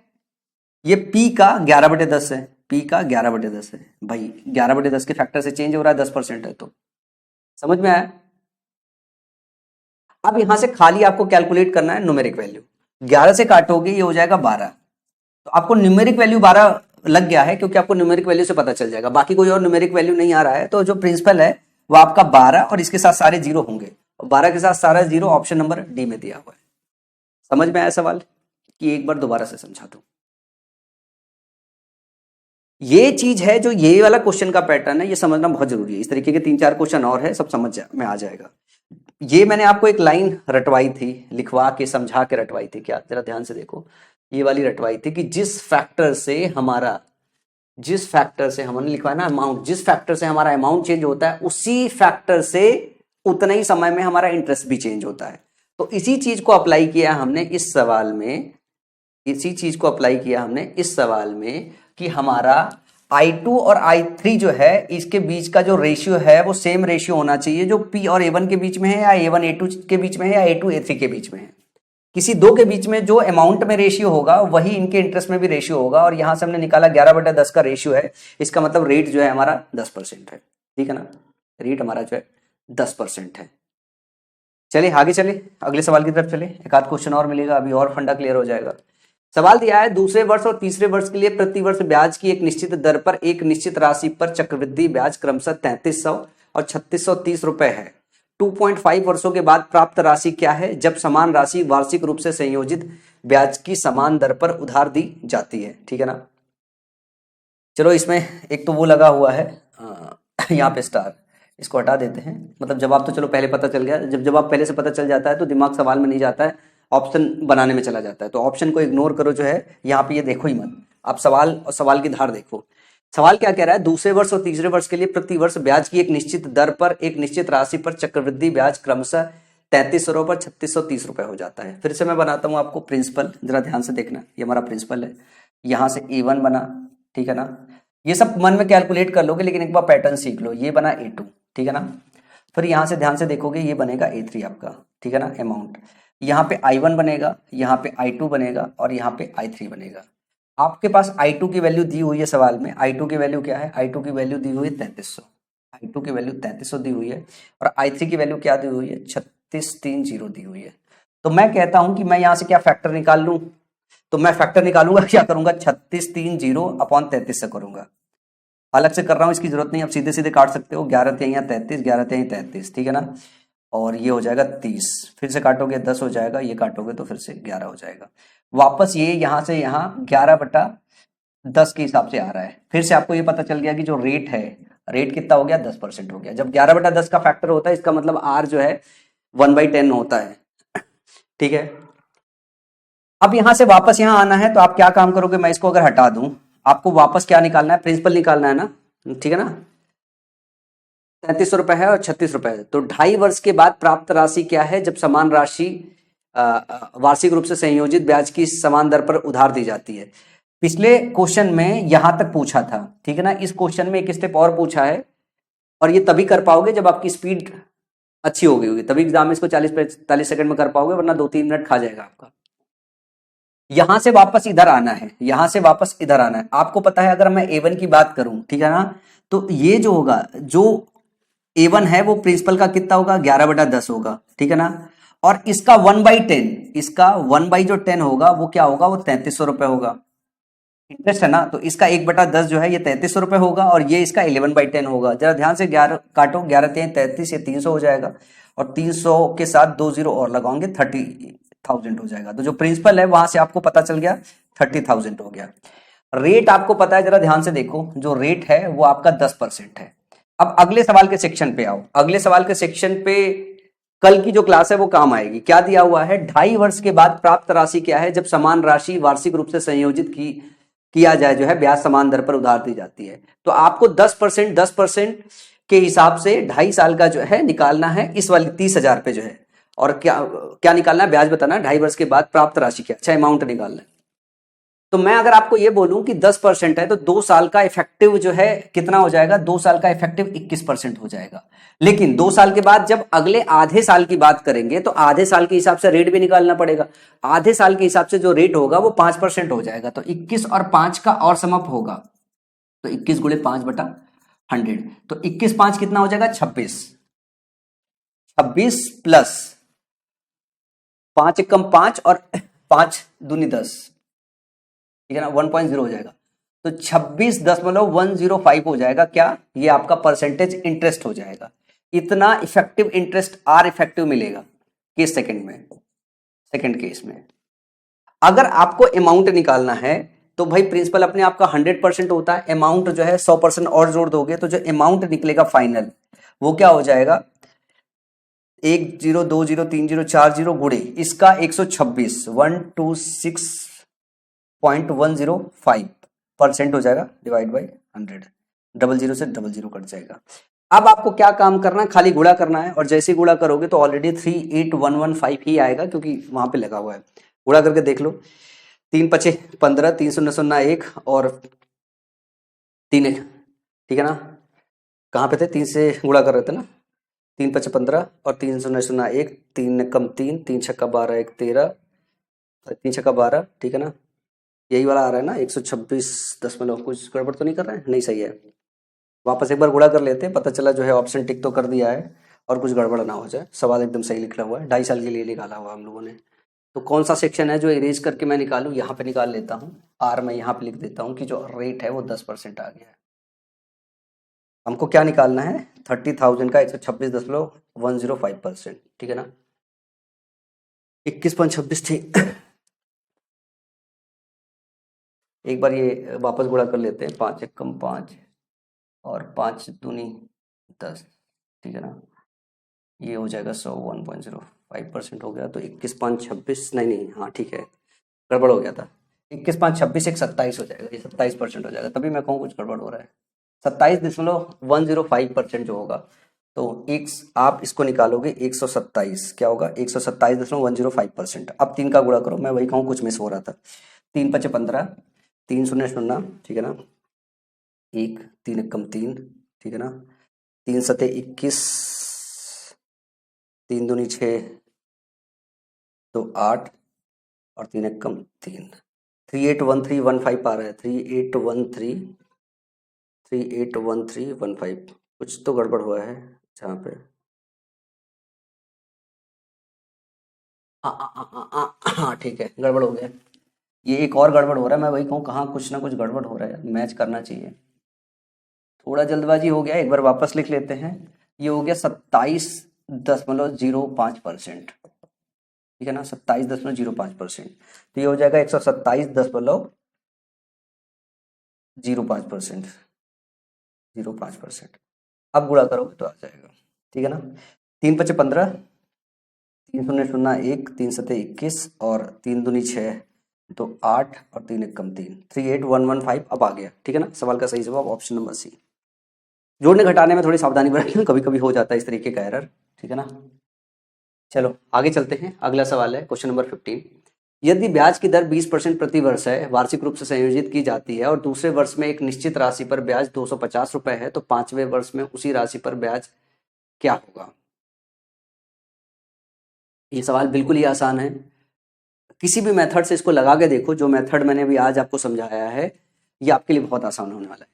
ये P का 11/10 है, P का 11/10 है। भाई 11/10 के फैक्टर से चेंज हो रहा है, 10% है, तो समझ में आया। अब यहां से खाली आपको कैलकुलेट करना है न्यूमेरिक वैल्यू। 11 से काटोगे ये हो जाएगा 12, तो आपको न्यूमेरिक वैल्यू 12 लग गया है, क्योंकि आपको न्यूमेरिक वैल्यू से पता चल जाएगा, बाकी कोई और न्यूमेरिक वैल्यू नहीं आ रहा है। तो जो प्रिंसिपल है वो आपका 12 और इसके साथ सारे जीरो होंगे, और 12 के साथ सारा जीरो ऑप्शन नंबर डी में दिया हुआ है। समझ में आया सवाल, कि एक बार दोबारा से समझा दूं। ये चीज है जो ये वाला क्वेश्चन का पैटर्न है, ये समझना बहुत जरूरी है। इस तरीके के 3-4 क्वेश्चन और है, सब समझ में आ जाएगा। ये मैंने आपको एक लाइन रटवाई थी, लिखवा के समझा के रटवाई थी, क्या जरा ध्यान से देखो। ये वाली रटवाई थी कि जिस फैक्टर से हमने लिखवा है ना अमाउंट, जिस फैक्टर से हमारा अमाउंट चेंज होता है उसी फैक्टर से उतने ही समय में हमारा इंटरेस्ट भी चेंज होता है। तो इसी चीज को अप्लाई किया हमने इस सवाल में, इसी चीज को अप्लाई किया हमने इस सवाल में कि हमारा I2 और I3 जो है इसके बीच का जो रेशियो है वो सेम रेशियो होना चाहिए जो P और A1 के बीच में है, या A1 A2 के बीच में है, या A2 A3 के बीच में है। किसी दो के बीच में जो अमाउंट में रेशियो होगा वही इनके इंटरेस्ट में भी रेशियो होगा। और यहां से हमने निकाला 11/10 का रेशियो है, इसका मतलब रेट जो है हमारा 10% है, ठीक है ना। रेट हमारा जो है 10% है। चलिए आगे चले, अगले सवाल की तरफ चले। एक आध क्वेश्चन और मिलेगा, अभी और फंडा क्लियर हो जाएगा। सवाल दिया है दूसरे वर्ष और तीसरे वर्ष के लिए प्रति वर्ष ब्याज की एक निश्चित दर पर एक निश्चित राशि पर चक्रवृद्धि ब्याज क्रमशः 3300 और 3630 रुपए है। 2.5 वर्षों के बाद प्राप्त राशि क्या है जब समान राशि वार्षिक रूप से संयोजित ब्याज की समान दर पर उधार दी जाती है, ठीक है ना। चलो इसमें एक तो वो लगा हुआ है यहाँ पे स्टार, इसको हटा देते हैं। मतलब जवाब तो चलो पहले पता चल गया, जब जवाब पहले से पता चल जाता है तो दिमाग सवाल में नहीं जाता है, ऑप्शन बनाने में चला जाता है। तो ऑप्शन को इग्नोर करो, जो है यहाँ पे ये देखो ही मत, आप सवाल और सवाल की धार देखो। सवाल क्या कह रहा है, दूसरे वर्ष और तीसरे वर्ष के लिए प्रति वर्ष ब्याज की एक निश्चित दर पर एक निश्चित राशि पर चक्रवृद्धि ब्याज क्रमशः 3300 पर 3630 रुपए हो जाता है। फिर से मैं बनाता हूँ आपको प्रिंसिपल, जरा ध्यान से देखना। ये हमारा प्रिंसिपल है, यहाँ से A1 बना, ठीक है ना। ये सब मन में कैलकुलेट कर लोगे, लेकिन एक बार पैटर्न सीख लो। ये बना A2, ठीक है ना। फिर यहाँ से ध्यान से देखोगे ये बनेगा A3 आपका, ठीक है ना, अमाउंट। यहाँ पे I1 बनेगा, यहाँ पे I2 बनेगा और यहाँ पे I3 बनेगा। आपके पास I2 की वैल्यू दी हुई है सवाल में। I2 की वैल्यू क्या है, I2 की वैल्यू दी हुई है 3300, I2 की वैल्यू 3300 दी हुई है। और I3 की वैल्यू क्या दी हुई है, 3630 दी हुई है। तो मैं कहता हूं कि मैं यहाँ से क्या फैक्टर निकाल लूं, तो मैं फैक्टर निकालूंगा, क्या करूंगा 3630 अपॉन 33 से करूंगा। अलग से कर रहा हूं, इसकी जरूरत नहीं, आप सीधे सीधे काट सकते हो। 11 तिहाई 33, 11 तिहाई 33, ठीक है ना। और ये हो जाएगा 30, फिर से काटोगे 10 हो जाएगा, ये काटोगे तो फिर से 11 हो जाएगा। वापस ये यहाँ से यहाँ 11/10 के हिसाब से आ रहा है। फिर से आपको ये पता चल गया कि जो रेट है, रेट कितना हो गया 10% हो गया। जब 11/10 का फैक्टर होता है इसका मतलब आर जो है 1/10 होता है, ठीक है। अब यहां से वापस यहाँ आना है तो आप क्या काम करोगे, मैं इसको अगर हटा दूं, आपको वापस क्या निकालना है, प्रिंसिपल निकालना है ना, ठीक है ना। 3300 रुपए है और 36 रुपए है, तो 2.5 वर्ष के बाद प्राप्त राशि क्या है जब समान राशि वार्षिक रूप से संयोजित ब्याज की समान दर पर उधार दी जाती है। पिछले क्वेश्चन में यहां तक पूछा था, ठीक है ना। इस क्वेश्चन में एक स्टेप और पूछा है, और ये तभी कर पाओगे जब आपकी स्पीड अच्छी हो गई होगी, तभी एग्जाम में इसको 40-45 सेकंड में कर पाओगे, वरना 2-3 मिनट खा जाएगा आपका। यहां से वापस इधर आना है, यहां से वापस इधर आना है। आपको पता है अगर मैं A1 की बात करूं, ठीक है ना, तो ये जो होगा, जो A1 है वो प्रिंसिपल का कितना होगा, 11/10 होगा, ठीक है ना। और इसका 1/10, इसका 1/10 होगा वो क्या होगा, वो 3300 रुपए होगा। इंटरेस्ट है ना, तो इसका 1/10 जो है ये 3300 रुपए होगा, और ये इसका 11/10 होगा। जरा ध्यान से 11 काटो, 11×3 = 33, ये 300 हो जाएगा, और 300 के साथ 2 0 और लगाओगे 30,000 हो जाएगा। तो जो प्रिंसिपल है वहां से आपको पता चल गया 30,000 हो गया। रेट आपको पता है, जरा ध्यान से देखो, जो रेट है वो आपका 10% है। अब अगले सवाल के सेक्शन पे आओ। अगले सवाल के सेक्शन पे कल की जो क्लास है वो काम आएगी। क्या दिया हुआ है, 2.5 वर्ष के बाद प्राप्त राशि क्या है जब समान राशि वार्षिक रूप से संयोजित किया जाए, जो है ब्याज समान दर पर उधार दी जाती है। तो आपको 10% के हिसाब से 2.5 साल का जो है निकालना है, इस वाली 30,000 पे जो है। और क्या क्या निकालना है, ब्याज बताना है, 2.5 वर्ष के बाद प्राप्त राशि क्या, अच्छा अमाउंट निकालना है। तो मैं अगर आपको ये बोलूं कि 10% है, तो 2 साल का इफेक्टिव जो है कितना हो जाएगा, 2 साल का इफेक्टिव 21% हो जाएगा। लेकिन 2 साल के बाद जब अगले आधे साल की बात करेंगे, तो आधे साल के हिसाब से रेट भी निकालना पड़ेगा। आधे साल के हिसाब से जो रेट होगा वो 5% हो जाएगा। तो 21 और 5 का और समअप होगा, तो 21 × 5/100, तो 21×5 कितना हो जाएगा, 26। 26 प्लस 5 × 5 और 5 दूनी 10, ठीक है ना, 1.0 हो जाएगा। तो 26.105 हो जाएगा। क्या, ये आपका परसेंटेज इंटरेस्ट हो जाएगा। इतना इफेक्टिव इंटरेस्ट आर इफेक्टिव मिलेगा केस सेकंड में, सेकंड केस में। अगर आपको अमाउंट निकालना है तो भाई प्रिंसिपल अपने आपका 100% होता है, अमाउंट जो है 100% और जोड़ दोगे, तो जो अमाउंट निकलेगा फाइनल वो क्या हो जाएगा, 1 0 2 0 3 0 4 0 गुणे इसका 126, 126.105% हो जाएगा, डिवाइड बाई 100, 00 से 00 कट जाएगा। अब आपको क्या काम करना है, खाली गुणा करना है, और जैसे गुणा करोगे तो ऑलरेडी 38115 ही आएगा, क्योंकि वहां पे लगा हुआ है। गुणा करके देख लो, 3 × 5 = 15, 3 0 0 1 और 3 1, ठीक है ना। कहाँ पे थे, 3 से गुणा कर रहे थे ना, 3 × 5 = 15 और 3 0 0 1, 3 कम 3, 3 छक्का 12, 1 13, 3 छक्का 12, ठीक है ना। यही वाला आ रहा है ना, 126 कुछ गड़बड़ तो नहीं कर रहे हैं, नहीं सही है। वापस एक बार गुणा कर लेते हैं, पता चला जो है ऑप्शन टिक तो कर दिया है और कुछ गड़बड़ ना हो जाए। सवाल एकदम सही लिखा हुआ है, 2.5 साल के लिए निकाला हुआ हम लोगों ने। तो कौन सा सेक्शन है जो इरेज करके मैं निकालूं, यहाँ पे निकाल लेता हूँ। आर मैं यहाँ पे लिख देता हूँ कि जो रेट है वो 10% आ गया है। हमको क्या निकालना है, 30,000 का 126.105%, ठीक है ना। 21.26 थी। एक बार ये वापस गुणा कर लेते हैं, 5 × 5 और 5 दूनी 10, ठीक है ना। ये हो जाएगा 101.05% हो गया। तो 21.26 नहीं, हाँ ठीक है, गड़बड़ हो गया था। 21.26 एक 27 हो जाएगा, ये 27% हो जाएगा, तभी मैं कहूँ कुछ गड़बड़ हो रहा है। 27.105% जो होगा, तो एक आप इसको निकालोगे 127, क्या होगा, 127.105%। अब 3 का गुणा करो, मैं वही कहूँ कुछ मिस हो रहा था। 3 × 5 = 15, 3 0 0, ठीक है ना, 1 3 कम 3, ठीक है ना, 3 7 21, 3 दूनी 6, तो 8 और 3 कम 3, 381315 आ रहा है, 381315। कुछ तो गड़बड़ हुआ है जहाँ पे, हाँ ठीक है, गड़बड़ हो गया। ये एक और गड़बड़ हो रहा है, मैं वही कहूँ कहाँ कुछ ना कुछ गड़बड़ हो रहा है, मैच करना चाहिए। थोड़ा जल्दबाजी हो गया, एक बार वापस लिख लेते हैं। ये हो गया 27.05%, ठीक है ना, 27.05%। तो ये हो जाएगा 127.05%, 05%। अब गुणा करोगे तो आ जाएगा, ठीक है ना। 3 × 5 = 15, 3 0 0 1, 3 7 21 और 3 दूनी 6, तो 8 और 3 कम 3, 38,115 अब आ गया, ठीक है ना। सवाल का सही जवाब ऑप्शन नंबर सी। जोड़ने घटाने में थोड़ी सावधानी बरतनी, कभी कभी हो जाता है इस तरीके का एरर, ठीक है ना। चलो आगे चलते हैं। अगला सवाल है क्वेश्चन नंबर 15। यदि ब्याज की दर 20% प्रति वर्ष है, वार्षिक रूप से संयोजित की जाती है और दूसरे वर्ष में एक निश्चित राशि पर ब्याज 250 रुपए है, तो पांचवें वर्ष में उसी राशि पर ब्याज क्या होगा? ये सवाल बिल्कुल ही आसान है। किसी भी मेथड से इसको लगा के देखो, जो मेथड मैंने अभी आज आपको समझाया है ये आपके लिए बहुत आसान होने वाला है।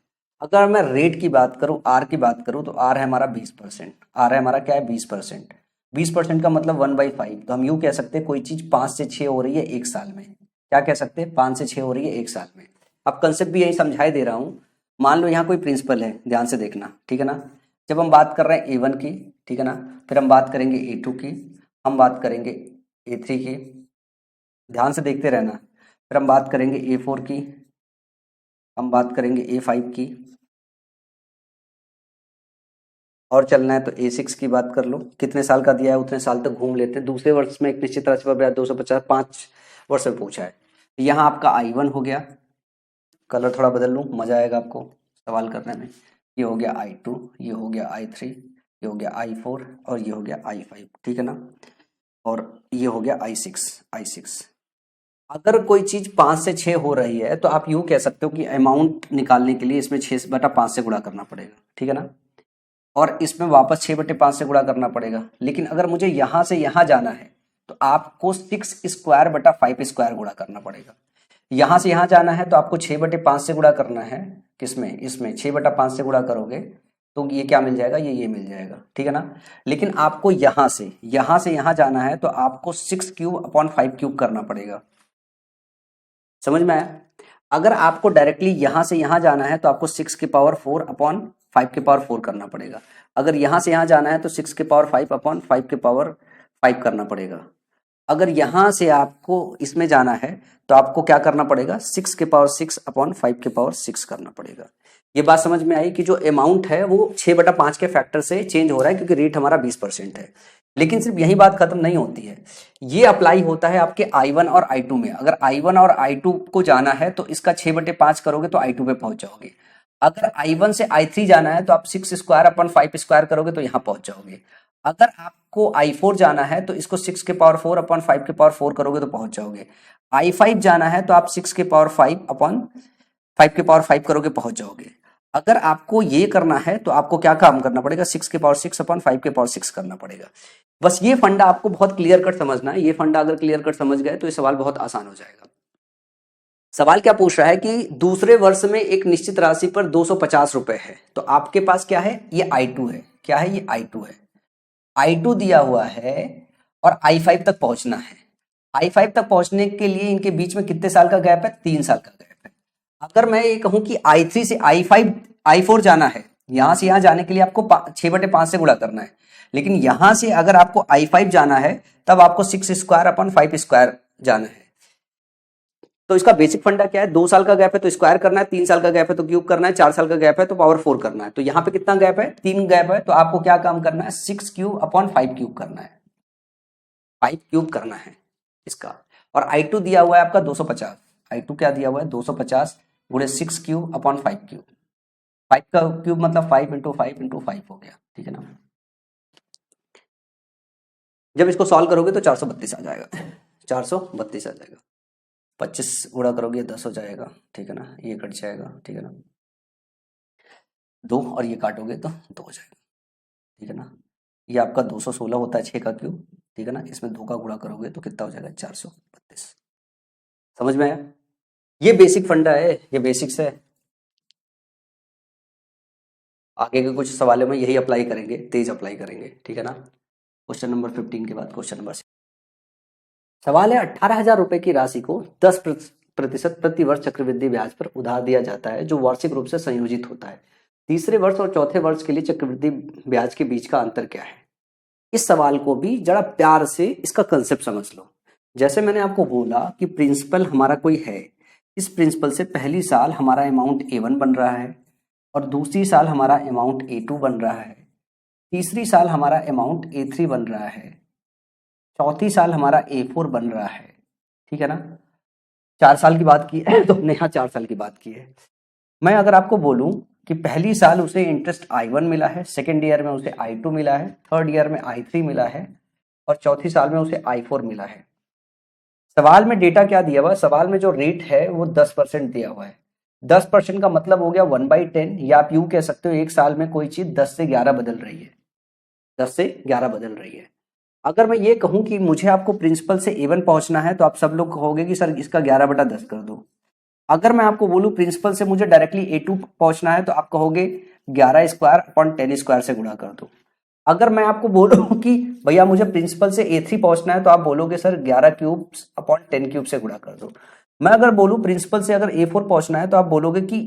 अगर मैं रेट की बात करूं, आर की बात करूं, तो आर है हमारा 20%। आर है हमारा क्या है? 20%। 20% का मतलब 1/5। तो हम यूं कह सकते हैं कोई चीज 5 से 6 हो रही है एक साल में। क्या कह सकते हैं? 5 से 6 हो रही है एक साल में। अब कंसेप्ट भी यही समझाई दे रहा हूँ। मान लो यहाँ कोई प्रिंसिपल है, ध्यान से देखना, ठीक है ना। जब हम बात कर रहे हैं A1 की, ठीक है ना, फिर हम बात करेंगे A2 की, हम बात करेंगे A3 की, ध्यान से देखते रहना। फिर हम बात करेंगे A4 की, हम बात करेंगे A5 की, और चलना है तो A6 की बात कर लो। कितने साल का दिया है उतने साल तक घूम लेते हैं। दूसरे वर्ष में एक निश्चित राशि पर ब्याज 250, 5 वर्ष में पूछा है। यहाँ आपका I1 हो गया, कलर थोड़ा बदल लूँ, मजा आएगा आपको सवाल करने में। ये हो गया I2, ये हो गया I3, ये हो गया I4 और ये हो गया I5, ठीक है ना। और ये हो गया I6। अगर कोई चीज 5 से 6 हो रही है तो आप यूं कह सकते हो कि अमाउंट निकालने के लिए इसमें 6/5 से गुणा करना पड़ेगा, ठीक है ना। और इसमें वापस 6/5 से गुणा करना पड़ेगा। लेकिन अगर मुझे यहां से यहां जाना है तो आपको 6²/5² गुणा करना पड़ेगा। यहां से यहां जाना है तो आपको 6/5 से गुणा करना है। किसमें? इसमें 6/5 से गुणा करोगे तो ये क्या मिल जाएगा? ये मिल जाएगा, ठीक है ना। लेकिन आपको यहां से यहां जाना है तो आपको 6³/5³ करना पड़ेगा। समझ में आया? अगर आपको डायरेक्टली यहां से यहां जाना है तो आपको 6⁴/5⁴ करना पड़ेगा। अगर यहां से यहां जाना है तो 6⁵/5⁴ करना पड़ेगा। अगर यहां से आपको इसमें जाना है तो आपको क्या करना पड़ेगा? 6⁵/5⁴ करना पड़ेगा। ये बात समझ में आई कि जो अमाउंट है वो 6/5 के फैक्टर से चेंज हो रहा है क्योंकि रेट हमारा 20% है। लेकिन सिर्फ यही बात खत्म नहीं होती है, ये अप्लाई होता है आपके I1 और I2 में। अगर I1 और I2 को जाना है तो इसका 6/5 करोगे तो I2 पे पहुंच जाओगे। अगर I1 से I3 जाना है तो आप 6²/5² करोगे तो यहां पहुंच जाओगे। अगर आपको I4 जाना है तो इसको 6⁴/5⁴ करोगे तो पहुंच जाओगे। I5 जाना है तो आप 6⁵/5⁴ करोगे, पहुंच जाओगे। अगर आपको ये करना है तो आपको क्या काम करना पड़ेगा? 6⁵/6⁵ करना पड़ेगा। बस ये फंडा आपको बहुत क्लियर कट समझना है। ये फंडा अगर क्लियर कट समझ गए तो ये सवाल बहुत आसान हो जाएगा। सवाल क्या पूछ रहा है कि दूसरे वर्ष में एक निश्चित राशि पर 250 रुपए है, तो आपके पास क्या है? ये I2 है। क्या है? ये I2 है। I2 दिया हुआ है और I5 तक पहुंचना है। I5 तक पहुंचने के लिए इनके बीच में कितने साल का गैप है? 3 साल का गैप है। अगर मैं ये कहूं कि I3 से I4 जाना है, यहां से यहां जाने के लिए आपको 6/5 से गुणा करना है। लेकिन यहां से अगर आपको I5 जाना है तब आपको 6²/5² जाना है। तो इसका बेसिक फंडा क्या है? 2 साल का गैप है तो स्क्वायर करना है, 3 साल का गैप है तो क्यूब करना है, 4 साल का गैप है तो पावर 4 करना है। तो यहाँ पे कितना गैप है? 3 गैप है। तो आपको क्या काम करना है? 6³/5³ करना है, 5³ करना है इसका। और I2 दिया हुआ है आपका 250। I2 क्या दिया हुआ है? 250 गुणे 6³/5³। 5 का क्यूब मतलब 5 × 5 × 5 हो गया, ठीक है ना। जब इसको सॉल्व करोगे तो 432 आ जाएगा, 432 आ जाएगा। 25 गुणा करोगे 10 हो जाएगा, ठीक है ना। ये कट जाएगा, ठीक है ना। 2 और ये काटोगे तो 2 हो जाएगा, ठीक है ना। ये आपका 216 होता है 6 का क्यूब, ठीक है ना। इसमें 2 का गुणा करोगे तो कितना हो जाएगा? 432। समझ में आया? ये बेसिक फंडा है, ये बेसिक्स है। आगे के कुछ सवालों में यही अप्लाई करेंगे, तेज अप्लाई करेंगे, ठीक है ना। क्वेश्चन नंबर 15 के बाद क्वेश्चन नंबर सवाल है 18,000 रुपए की राशि को 10% प्रति वर्ष चक्रवृद्धि ब्याज पर उधार दिया जाता है, जो वार्षिक रूप से संयोजित होता है। तीसरे वर्ष और चौथे वर्ष के लिए चक्रवृद्धि ब्याज के बीच का अंतर क्या है? इस सवाल को भी जरा प्यार से इसका कंसेप्ट समझ लो। जैसे मैंने आपको बोला कि प्रिंसिपल हमारा कोई है, इस प्रिंसिपल से पहली साल हमारा अमाउंट A1 बन रहा है और दूसरी साल हमारा अमाउंट A2 बन रहा है, तीसरी साल हमारा अमाउंट A3 बन रहा है, चौथी साल हमारा A4 बन रहा है, ठीक है ना। 4 साल की बात की है तो हमने यहाँ 4 साल की बात की है। मैं अगर आपको बोलूं कि पहली साल उसे इंटरेस्ट I1 मिला है, सेकेंड ईयर में उसे I2 मिला है, थर्ड ईयर में I3 मिला है, और चौथी साल में उसे I4 मिला है। सवाल में डेटा क्या दिया हुआ है? सवाल में जो रेट है वो 10% दिया हुआ है। 10% का मतलब हो गया 1/10, या आप यूं कह सकते हो एक साल में कोई चीज 10 से 11 बदल रही है, 10 से 11 बदल रही है। अगर मैं ये कहूं कि मुझे आपको प्रिंसिपल से A1 पहुंचना है तो आप सब लोग कहोगे कि सर इसका 11/10 कर दो। अगर मैं आपको बोलूं प्रिंसिपल से मुझे डायरेक्टली A2 पहुंचना है तो आप कहोगे 11 स्क्वायर अपॉन 10 स्क्वायर से गुणा कर दो। अगर मैं आपको बोलूं कि भैया मुझे प्रिंसिपल से A3 पहुंचना है तो आप बोलोगे सर 11 क्यूब अपॉन 10 क्यूब से गुणा कर दो। मैं अगर बोलूं प्रिंसिपल से अगर A4 पहुंचना है तो आप बोलोगे कि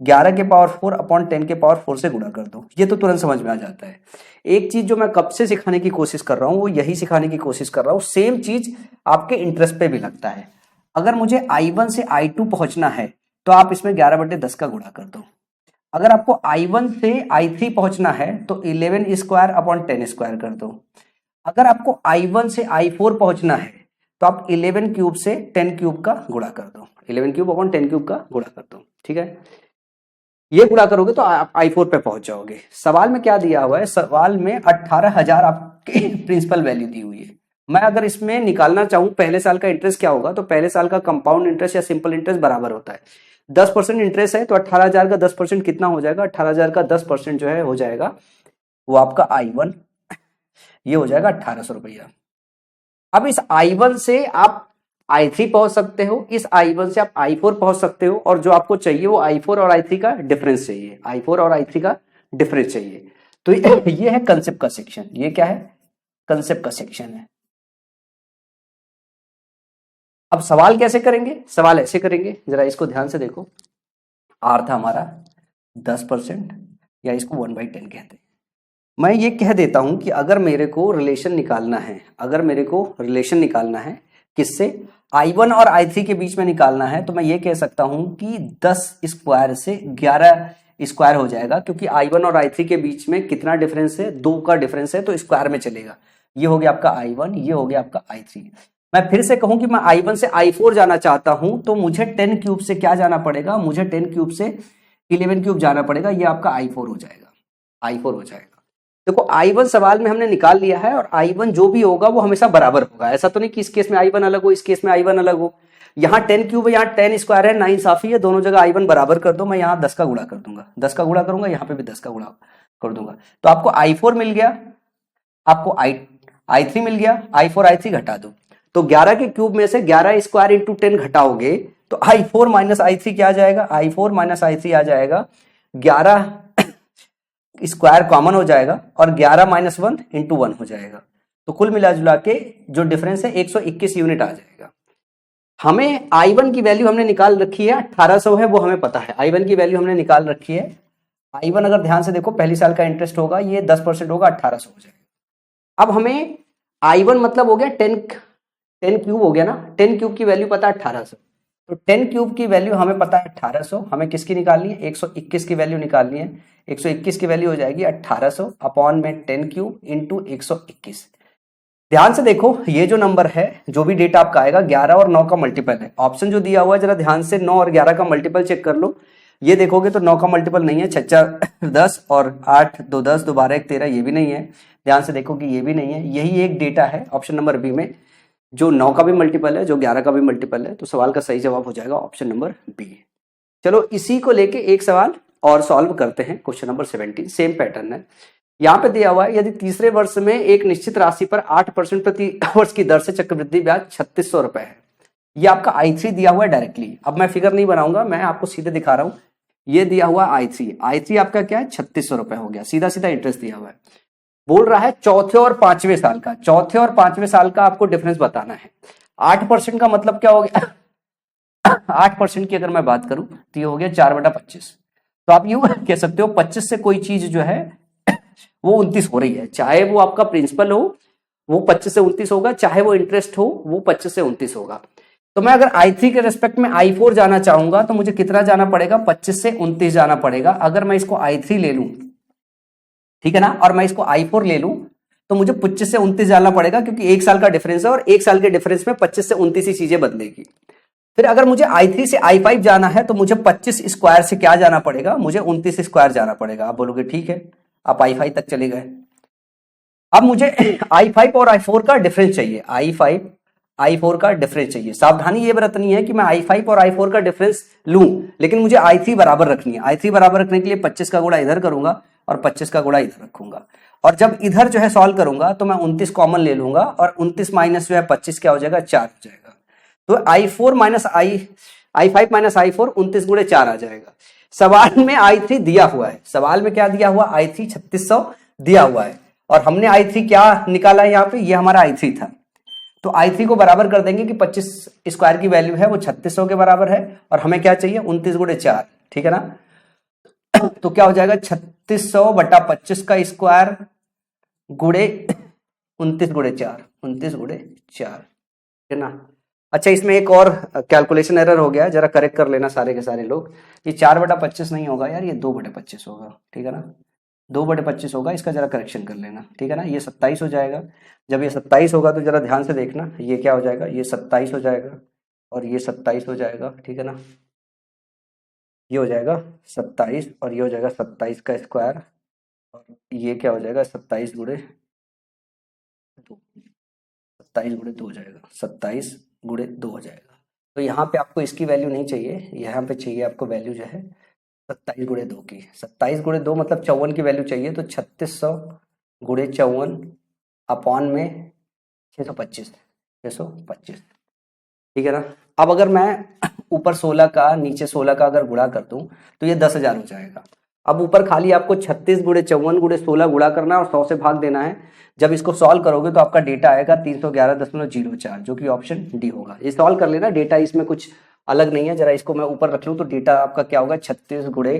11 के पावर 4 अपॉन 10 के पावर 4 से गुणा कर दो। ये तो तुरंत समझ में आ जाता है। एक चीज जो मैं कब से सिखाने की कोशिश कर रहा हूं वो यही सिखाने की कोशिश कर रहा हूं, सेम चीज आपके इंटरेस्ट पे भी लगता है। अगर मुझे I1 से I2 पहुंचना है तो आप इसमें 11/10 का गुणा कर दो। अगर आपको I1 से I3 पहुंचना है तो 11 स्क्वायर अपॉन 10 स्क्वायर कर दो। अगर आपको I1 से I4 पहुंचना है तो आप 11 क्यूब से 10 क्यूब का गुणा कर दो, 11 क्यूब अपॉन 10 क्यूब का गुणा कर दो। ठीक है, ये गुणा करोगे तो आप I4 पे पहुंच जाओगे। सवाल में क्या दिया हुआ है? सवाल में 18,000 आपकी प्रिंसिपल वैल्यू दी हुई है। मैं अगर इसमें निकालना चाहूं पहले साल का इंटरेस्ट क्या होगा, तो पहले साल का कंपाउंड इंटरेस्ट या सिंपल इंटरेस्ट बराबर होता है। 10% इंटरेस्ट है तो 18,000 का 10% कितना हो जाएगा? 18,000 का 10% जो है हो जाएगा वो आपका I1, ये हो जाएगा 1800 रुपया। अब इस I1 से आप I3 पहुंच सकते हो, इस I1 से आप I4 पहुंच सकते हो, और जो आपको चाहिए वो I4 और I3 का डिफरेंस चाहिए, I4 और I3 का डिफरेंस चाहिए। तो ये है कंसेप्ट का सेक्शन। ये क्या है? कंसेप्ट का सेक्शन है। अब सवाल कैसे करेंगे? सवाल ऐसे करेंगे, जरा इसको ध्यान से देखो। आर था हमारा 10%, या इसको 1/10 कहते हैं। मैं ये कह देता हूं कि अगर मेरे को रिलेशन निकालना है, अगर मेरे को रिलेशन निकालना है किससे? I1 और I3 के बीच में निकालना है, तो मैं ये कह सकता हूं कि 10 स्क्वायर से 11 स्क्वायर हो जाएगा, क्योंकि I1 और I3 के बीच में कितना डिफरेंस है? 2 का डिफरेंस है, तो स्क्वायर में चलेगा। ये हो गया आपका I1, ये हो गया आपका I3। मैं फिर से कहूं कि मैं I1 से I4 जाना चाहता हूं तो मुझे 10 क्यूब से क्या जाना पड़ेगा? मुझे 10 क्यूब से 11 क्यूब जाना पड़ेगा। ये आपका I4 हो जाएगा, I4 हो जाएगा। देखो I1 सवाल में हमने निकाल लिया है, और I1 जो भी होगा वो हमेशा बराबर होगा। ऐसा तो नहीं कि इस केस में I1 अलग हो, इस केस में I1 अलग हो। यहाँ 10 क्यूब है, यहाँ 10 स्क्वायर है, 9 साफी है, दोनों जगह I1 बराबर कर दो। मैं यहाँ 10 का गुणा कर दूंगा, 10 का गुणा करूंगा, यहाँ पे भी 10 का गुणा कर दूंगा। तो आपको I4 मिल गया, आपको I3 मिल गया, I4 I3 घटा दो। तो 11 के क्यूब में से 11 स्क्वायर इंटू 10 घटाओगे तो I4 माइनस I3 क्या आ जाएगा? I4 माइनस I3 आ जाएगा 11 स्क्वायर कॉमन हो जाएगा, और 11 माइनस 1 इंटू 1 हो जाएगा। तो कुल मिला जुला के जो डिफरेंस है 121 यूनिट आ जाएगा। हमें I1 की वैल्यू हमने निकाल रखी है 1800 है, वो हमें पता है। I1 की वैल्यू हमने निकाल रखी है। I1 अगर ध्यान से देखो पहली साल का इंटरेस्ट होगा, ये 10% होगा, 1800 हो जाएगा। अब हमें I1 मतलब हो गया 10 क्यूब हो गया ना, 10 क्यूब की वैल्यू पता है 1800। तो 10 क्यूब की वैल्यू हमें पता है 1800, हमें किसकी निकालनी है? 121 की वैल्यू निकालनी है। 121 की वैल्यू हो जाएगी 1800 अपॉन में 10 क्यूब इंटू 121। ध्यान से देखो, ये जो नंबर है, जो भी डेटा आपका आएगा 11 और 9 का मल्टीपल है। ऑप्शन जो दिया हुआ है जरा ध्यान से 9 और 11 का मल्टीपल चेक कर लो। ये देखोगे तो 9 का मल्टीपल नहीं है, 6 10 और 8 2 10 2 12 1 13, ये भी नहीं है। ध्यान से देखो कि ये भी नहीं है। यही एक डेटा है ऑप्शन नंबर बी में, जो 9 का भी मल्टीपल है, जो 11 का भी मल्टीपल है। तो सवाल का सही जवाब हो जाएगा ऑप्शन नंबर बी। चलो इसी को लेके एक सवाल और सॉल्व करते हैं। क्वेश्चन नंबर 17, सेम पैटर्न है। यहाँ पे दिया हुआ है, यदि तीसरे वर्ष में एक निश्चित राशि पर 8% प्रति वर्ष की दर से चक्रवृद्धि ब्याज 3600 रुपए है। ये आपका I3 दिया हुआ है डायरेक्टली। अब मैं फिगर नहीं बनाऊंगा, मैं आपको सीधे दिखा रहा हूँ। ये दिया हुआ I3 आपका क्या है? 3600 रुपए हो गया, सीधा सीधा इंटरेस्ट दिया हुआ है। बोल रहा है चौथे और पांचवें साल का, चौथे और पांचवें साल का आपको डिफरेंस बताना है। 8% का मतलब क्या हो गया? 8% की अगर मैं बात करूं तो ये हो गया 4/25। तो आप यूं कह सकते हो 25 से कोई चीज जो है वो 29 हो रही है। चाहे वो आपका प्रिंसिपल हो वो 25 से 29 होगा, चाहे वो इंटरेस्ट हो वो 25 से 29 होगा। तो मैं अगर I3 के रेस्पेक्ट में I4 जाना चाहूंगा तो मुझे कितना जाना पड़ेगा? 25 से 29 जाना पड़ेगा। अगर मैं इसको I3 ले लूं, ठीक है ना, और मैं इसको I4 ले लूं तो मुझे 25 से 29 जाना पड़ेगा, क्योंकि एक साल का डिफरेंस है और एक साल के डिफरेंस में 25 से 29 ही चीजें बदलेगी। फिर अगर मुझे I3 से I5 जाना है तो मुझे 25 स्क्वायर से क्या जाना पड़ेगा? मुझे 29 स्क्वायर जाना पड़ेगा। आप बोलोगे ठीक है, आप I5 तक चले गए। अब मुझे I5 और I4 का डिफरेंस चाहिए, I5 I4 का डिफरेंस चाहिए। सावधानी ये बरतनी है कि मैं I5 और I4 का डिफरेंस लूं, लेकिन मुझे I3 बराबर रखनी है। I3 बराबर रखने के लिए 25 का गुणा इधर करूंगा और 25 का गुणा इधर रखूंगा, और जब इधर जो है सॉल्व करूंगा तो मैं 29 कॉमन ले लूंगा, और 29 माइनस जो है 25 क्या हो जाएगा, 4 हो जाएगा। तो I4 minus I5 minus I4 29 गुणे 4 आ जाएगा। सवाल में I3 दिया हुआ है, सवाल में क्या दिया हुआ, I3 3600 दिया हुआ है, और हमने I3 क्या निकाला है यहाँ पे, ये हमारा I3 था। तो I3 को बराबर कर देंगे कि 25 स्क्वायर की वैल्यू है वो 3600 के बराबर है, और हमें क्या चाहिए 29 गुणे 4, ठीक है ना। तो क्या हो जाएगा 3600 बटा 25 का स्क्वायर गुणे 29 गुणे 4, 29 गुणे 4, है ना। अच्छा, इसमें एक और कैलकुलेशन एरर हो गया, जरा करेक्ट कर लेना सारे के सारे लोग। ये 4/25 नहीं होगा यार, ये 2/25 होगा, ठीक है ना, 2/25 होगा, इसका जरा करेक्शन कर लेना, ठीक है ना। ये 27 हो जाएगा। जब ये 27 होगा तो जरा ध्यान से देखना, ये क्या हो जाएगा, ये 27 हो जाएगा और ये 27 हो जाएगा, ठीक है ना। ये हो जाएगा 27 और ये हो जाएगा 27 का स्क्वायर, और ये क्या हो जाएगा 27 गुणे 2, 27 गुणे 2 हो जाएगा, 27 गुणे 2 हो जाएगा। तो यहाँ पे आपको इसकी वैल्यू नहीं चाहिए, यहाँ पे चाहिए आपको वैल्यू जो है 27 गुणे 2 की। 27 गुणे 2 मतलब 54 की वैल्यू चाहिए, तो 3600 गुणे 54 अपॉन में 625, 625, ठीक है ना। अब अगर मैं ऊपर 16 का नीचे 16 का अगर गुणा कर दूं तो ये 10,000 हो जाएगा। अब ऊपर खाली आपको 36 गुणे 54 गुणे 16 गुणा करना है और 100 से भाग देना है। जब इसको सॉल्व करोगे तो आपका डेटा आएगा 311.04, जो कि ऑप्शन डी होगा। ये सॉल्व कर लेना, डेटा इसमें कुछ अलग नहीं है। जरा इसको मैं ऊपर रख लूँ तो डेटा आपका क्या होगा 36 गुणे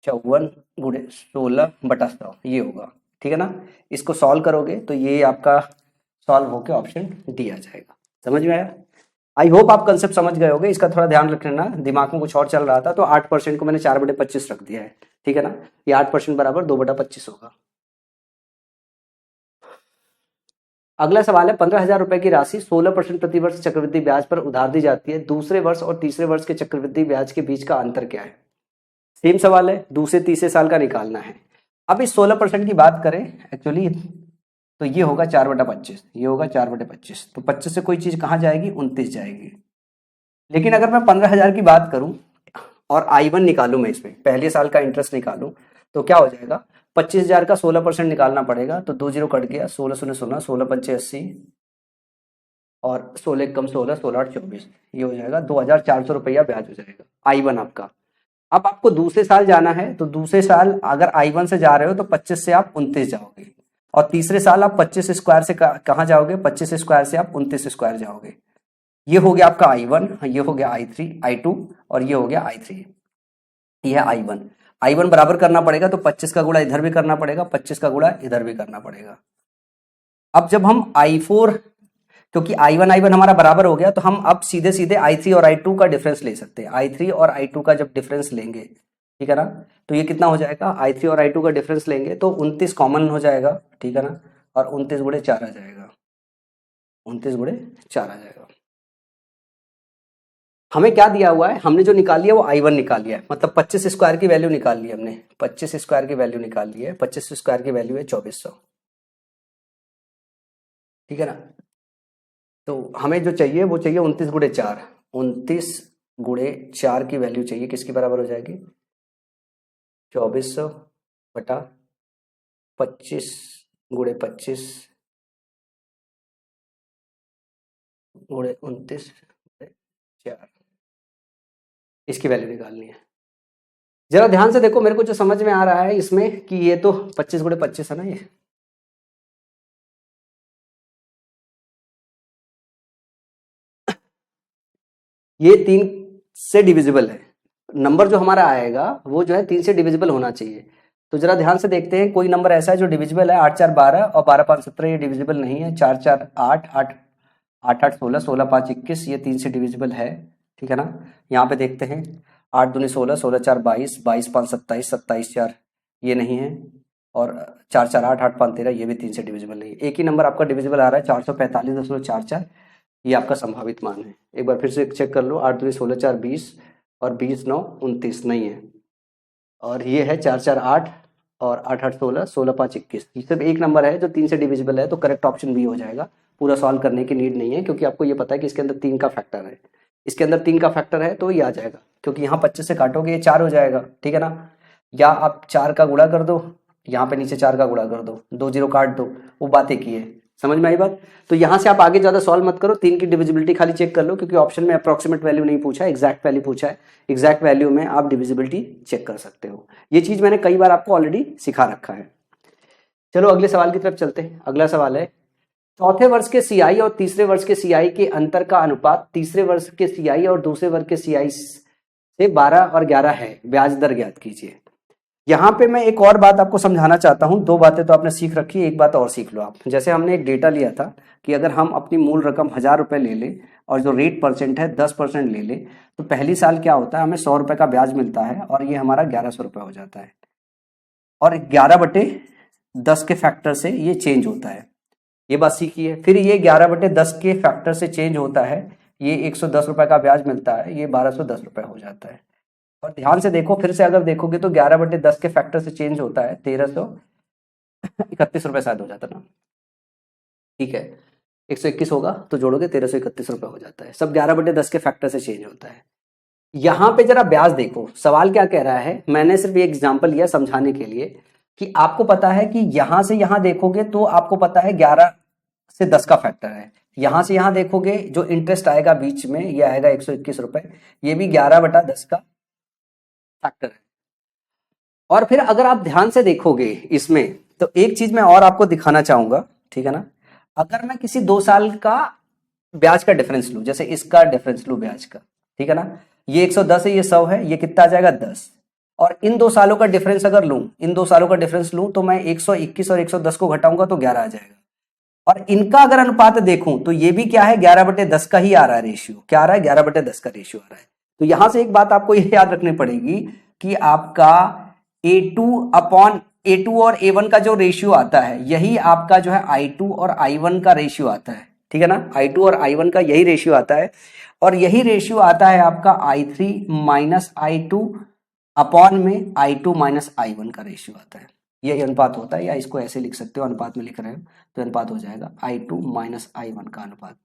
54 गुणे 16 बटा 100, ये होगा, ठीक है ना। इसको सॉल्व करोगे तो ये आपका सॉल्व होकर ऑप्शन डी आ जाएगा। समझ में आया? आई होप आप कंसेप्ट समझ गए होगे। इसका थोड़ा ध्यान रख लेना, दिमाग में कुछ और चल रहा था तो 8% को मैंने 4/25 रख दिया है, ठीक है ना। ये 8% बराबर 2/25 होगा। अगला सवाल है, 15,000 रुपए की राशि 16% प्रतिवर्ष चक्रवृद्धि ब्याज पर उधार दी जाती है। दूसरे वर्ष और तीसरे वर्ष के चक्रवृद्धि ब्याज के बीच का अंतर क्या है? सेम सवाल है, दूसरे तीसरे साल का निकालना है। अब इस 16% की बात करें एक्चुअली तो ये होगा 4/25, ये होगा 4/25। तो 25 से कोई चीज कहाँ जाएगी, 29 जाएगी। लेकिन अगर मैं 15,000 की बात करूं और I1 निकालूं, मैं इसमें पहले साल का इंटरेस्ट निकालूं तो क्या हो जाएगा, 25,000 का 16% निकालना पड़ेगा, तो 2 जीरो कट गया, 16 शून्य 16, 16 पंचे 80 और 16 कम 16, 16 8 24, ये हो जाएगा 2,400 रुपया ब्याज हो जाएगा I1 आपका। अब आपको दूसरे साल जाना है तो दूसरे साल अगर I1 से जा रहे हो तो 25 से आप 29 जाओगे, और तीसरे साल आप 25 स्क्वायर से कहाँ जाओगे, 25 स्क्वायर से आप 29 स्क्वायर जाओगे। ये हो गया आपका I1, ये हो गया I3 I2 और ये हो गया I3, ये है I1। I1 बराबर करना पड़ेगा तो 25 का गुणा इधर भी करना पड़ेगा, 25 का गुणा इधर भी करना पड़ेगा। अब जब हम I4, क्योंकि I1 हमारा बराबर हो गया तो हम अब सीधे सीधे I3 और I2 का डिफरेंस ले सकते हैं। I3 और I2 का जब डिफरेंस लेंगे, ठीक है ना, तो ये कितना हो जाएगा, I3 और I2 का डिफरेंस लेंगे तो 29 कॉमन हो जाएगा, ठीक है ना, और 29 गुणे 4 आ जाएगा, 29 गुणे 4 आ जाएगा। हमें क्या दिया हुआ है, हमने जो निकाल लिया वो I1 निकाल लिया है, मतलब 25 स्क्वायर की वैल्यू निकाल ली हमने, 25 स्क्वायर की वैल्यू निकाल ली है। 25 स्क्वायर की वैल्यू है 2400, ठीक है ना। तो हमें जो चाहिए वो चाहिए 29 गुणे 4, 29 गुणे 4 की वैल्यू चाहिए, किसकी बराबर हो जाएगी, 2400 बटा 25 गुणे 25 गुणे 29 4, इसकी वैल्यू निकालनी है। जरा ध्यान से देखो, मेरे को जो समझ में आ रहा है इसमें कि ये तो 25 गुणे 25 है ना, ये 3 से डिविजिबल है। नंबर जो हमारा आएगा वो जो है 3 से डिविजिबल होना चाहिए। तो जरा ध्यान से देखते हैं, कोई नंबर ऐसा है जो डिविजिबल है, 8 4 12 और 12 5 17, ये डिविजिबल नहीं है। 4 4 8 8 8 8 16, 16 5 21, ये 3 से डिविजिबल है, ठीक है ना। यहाँ पे देखते हैं, 8 दूनी 16, 16 4 22, 22 5 27, 27 4 ये नहीं है, और 4 4 8 8 5 13, ये भी 3 से डिविजिबल नहीं है। एक ही नंबर आपका डिविजिबल आ रहा है 445.44, ये आपका संभावित मान है। एक बार फिर से चेक कर लो, 8 दूनी 16 4 20 और 20 9 29 नहीं है, और ये है 4 4 8 और 8 8 16, 16 5 21, ये सिर्फ एक नंबर है जो 3 से डिविजिबल है, तो करेक्ट ऑप्शन बी हो जाएगा। पूरा सॉल्व करने की नीड नहीं है, क्योंकि आपको ये पता है कि इसके अंदर 3 का फैक्टर है, इसके अंदर 3 का फैक्टर है, तो ये आ जाएगा, क्योंकि यहाँ 25 से काटोगे ये 4 हो जाएगा, ठीक है ना। या आप 4 का गुणा कर दो, यहाँ पे नीचे 4 का गुणा कर दो, 2 0 काट दो, वो बात एक ही है। समझ में आई बात? तो यहाँ से आप आगे ज्यादा सॉल्व मत करो, 3 की डिविजिबिलिटी खाली चेक कर लो, क्योंकि ऑप्शन में अप्रोक्सीमेट वैल्यू नहीं पूछा है, एग्जैक्ट वैल्यू पूछा है। एग्जैक्ट वैल्यू में आप डिविजिबिलिटी चेक कर सकते हो। ये चीज मैंने कई बार आपको ऑलरेडी सिखा रखा है। चलो अगले सवाल की तरफ चलते हैं। अगला सवाल है, चौथे वर्ष के सीआई और तीसरे वर्ष के सीआई के अंतर का अनुपात तीसरे वर्ष के सीआई और दूसरे वर्ष के सीआई से 12 और 11 है, ब्याज दर ज्ञात कीजिए। यहाँ पे मैं एक और बात आपको समझाना चाहता हूँ। 2 बातें तो आपने सीख रखी है, एक बात और सीख लो आप। जैसे हमने एक डेटा लिया था कि अगर हम अपनी मूल रकम 1000 रुपये ले लें और जो रेट परसेंट है 10% ले लें, तो पहली साल क्या होता है, हमें 100 रुपये का ब्याज मिलता है और ये हमारा 1100 रुपये हो जाता है, और 11/10 के फैक्टर से ये चेंज होता है। ये बात सीखी है। फिर ये 11/10 के फैक्टर से चेंज होता है, ये 110 रुपये का ब्याज मिलता है, ये 1210 रुपये हो जाता है। और ध्यान से देखो, फिर से अगर देखोगे तो 11/10 के फैक्टर से चेंज होता है, 1331 रुपये शायद हो जाता ना, ठीक है। 121 होगा तो जोड़ोगे 1331 रुपये हो जाता है। सब 11/10 के फैक्टर से चेंज होता है। यहाँ पे जरा ब्याज देखो, सवाल क्या कह रहा है, मैंने सिर्फ एक एग्जाम्पल लिया समझाने के लिए कि आपको पता है कि यहां से यहां देखोगे तो आपको पता है 11 से 10 का फैक्टर है, यहां से यहां देखोगे जो इंटरेस्ट आएगा बीच में ये आएगा 121 रुपए, ये भी 11/10 का फैक्टर है। और फिर अगर आप ध्यान से देखोगे इसमें, तो एक चीज मैं और आपको दिखाना चाहूंगा, ठीक है ना। अगर मैं किसी 2 साल का ब्याज का डिफरेंस लूं, जैसे इसका डिफरेंस लूं ब्याज का, ठीक है ना, ये 110 है, ये 100 है, ये कितना आ जाएगा 10, और इन 2 सालों का डिफरेंस अगर लूं, इन 2 सालों का डिफरेंस लूं तो मैं 121 और 110 को घटाऊंगा तो 11 आ जाएगा। और इनका अगर अनुपात देखूं तो ये भी क्या है, 11/10 का ही आ रहा है रेशियो। क्या आ रहा है, 11/10 का रेशियो आ रहा है। तो यहां से एक बात आपको ये याद रखनी पड़ेगी कि आपका A2 और A1 का जो रेशियो आता है, यही आपका जो है I2 और I1 का रेशियो आता है, ठीक है ना। I2 और I1 का यही रेशियो आता है, और यही रेशियो आता है आपका I3 माइनस I2 अपॉन में I2 माइनस I1 का रेशियो आता है। यही अनुपात होता है, या इसको ऐसे लिख सकते हो, अनुपात में लिख रहे हो तो अनुपात हो जाएगा I2 माइनस I1 का अनुपात।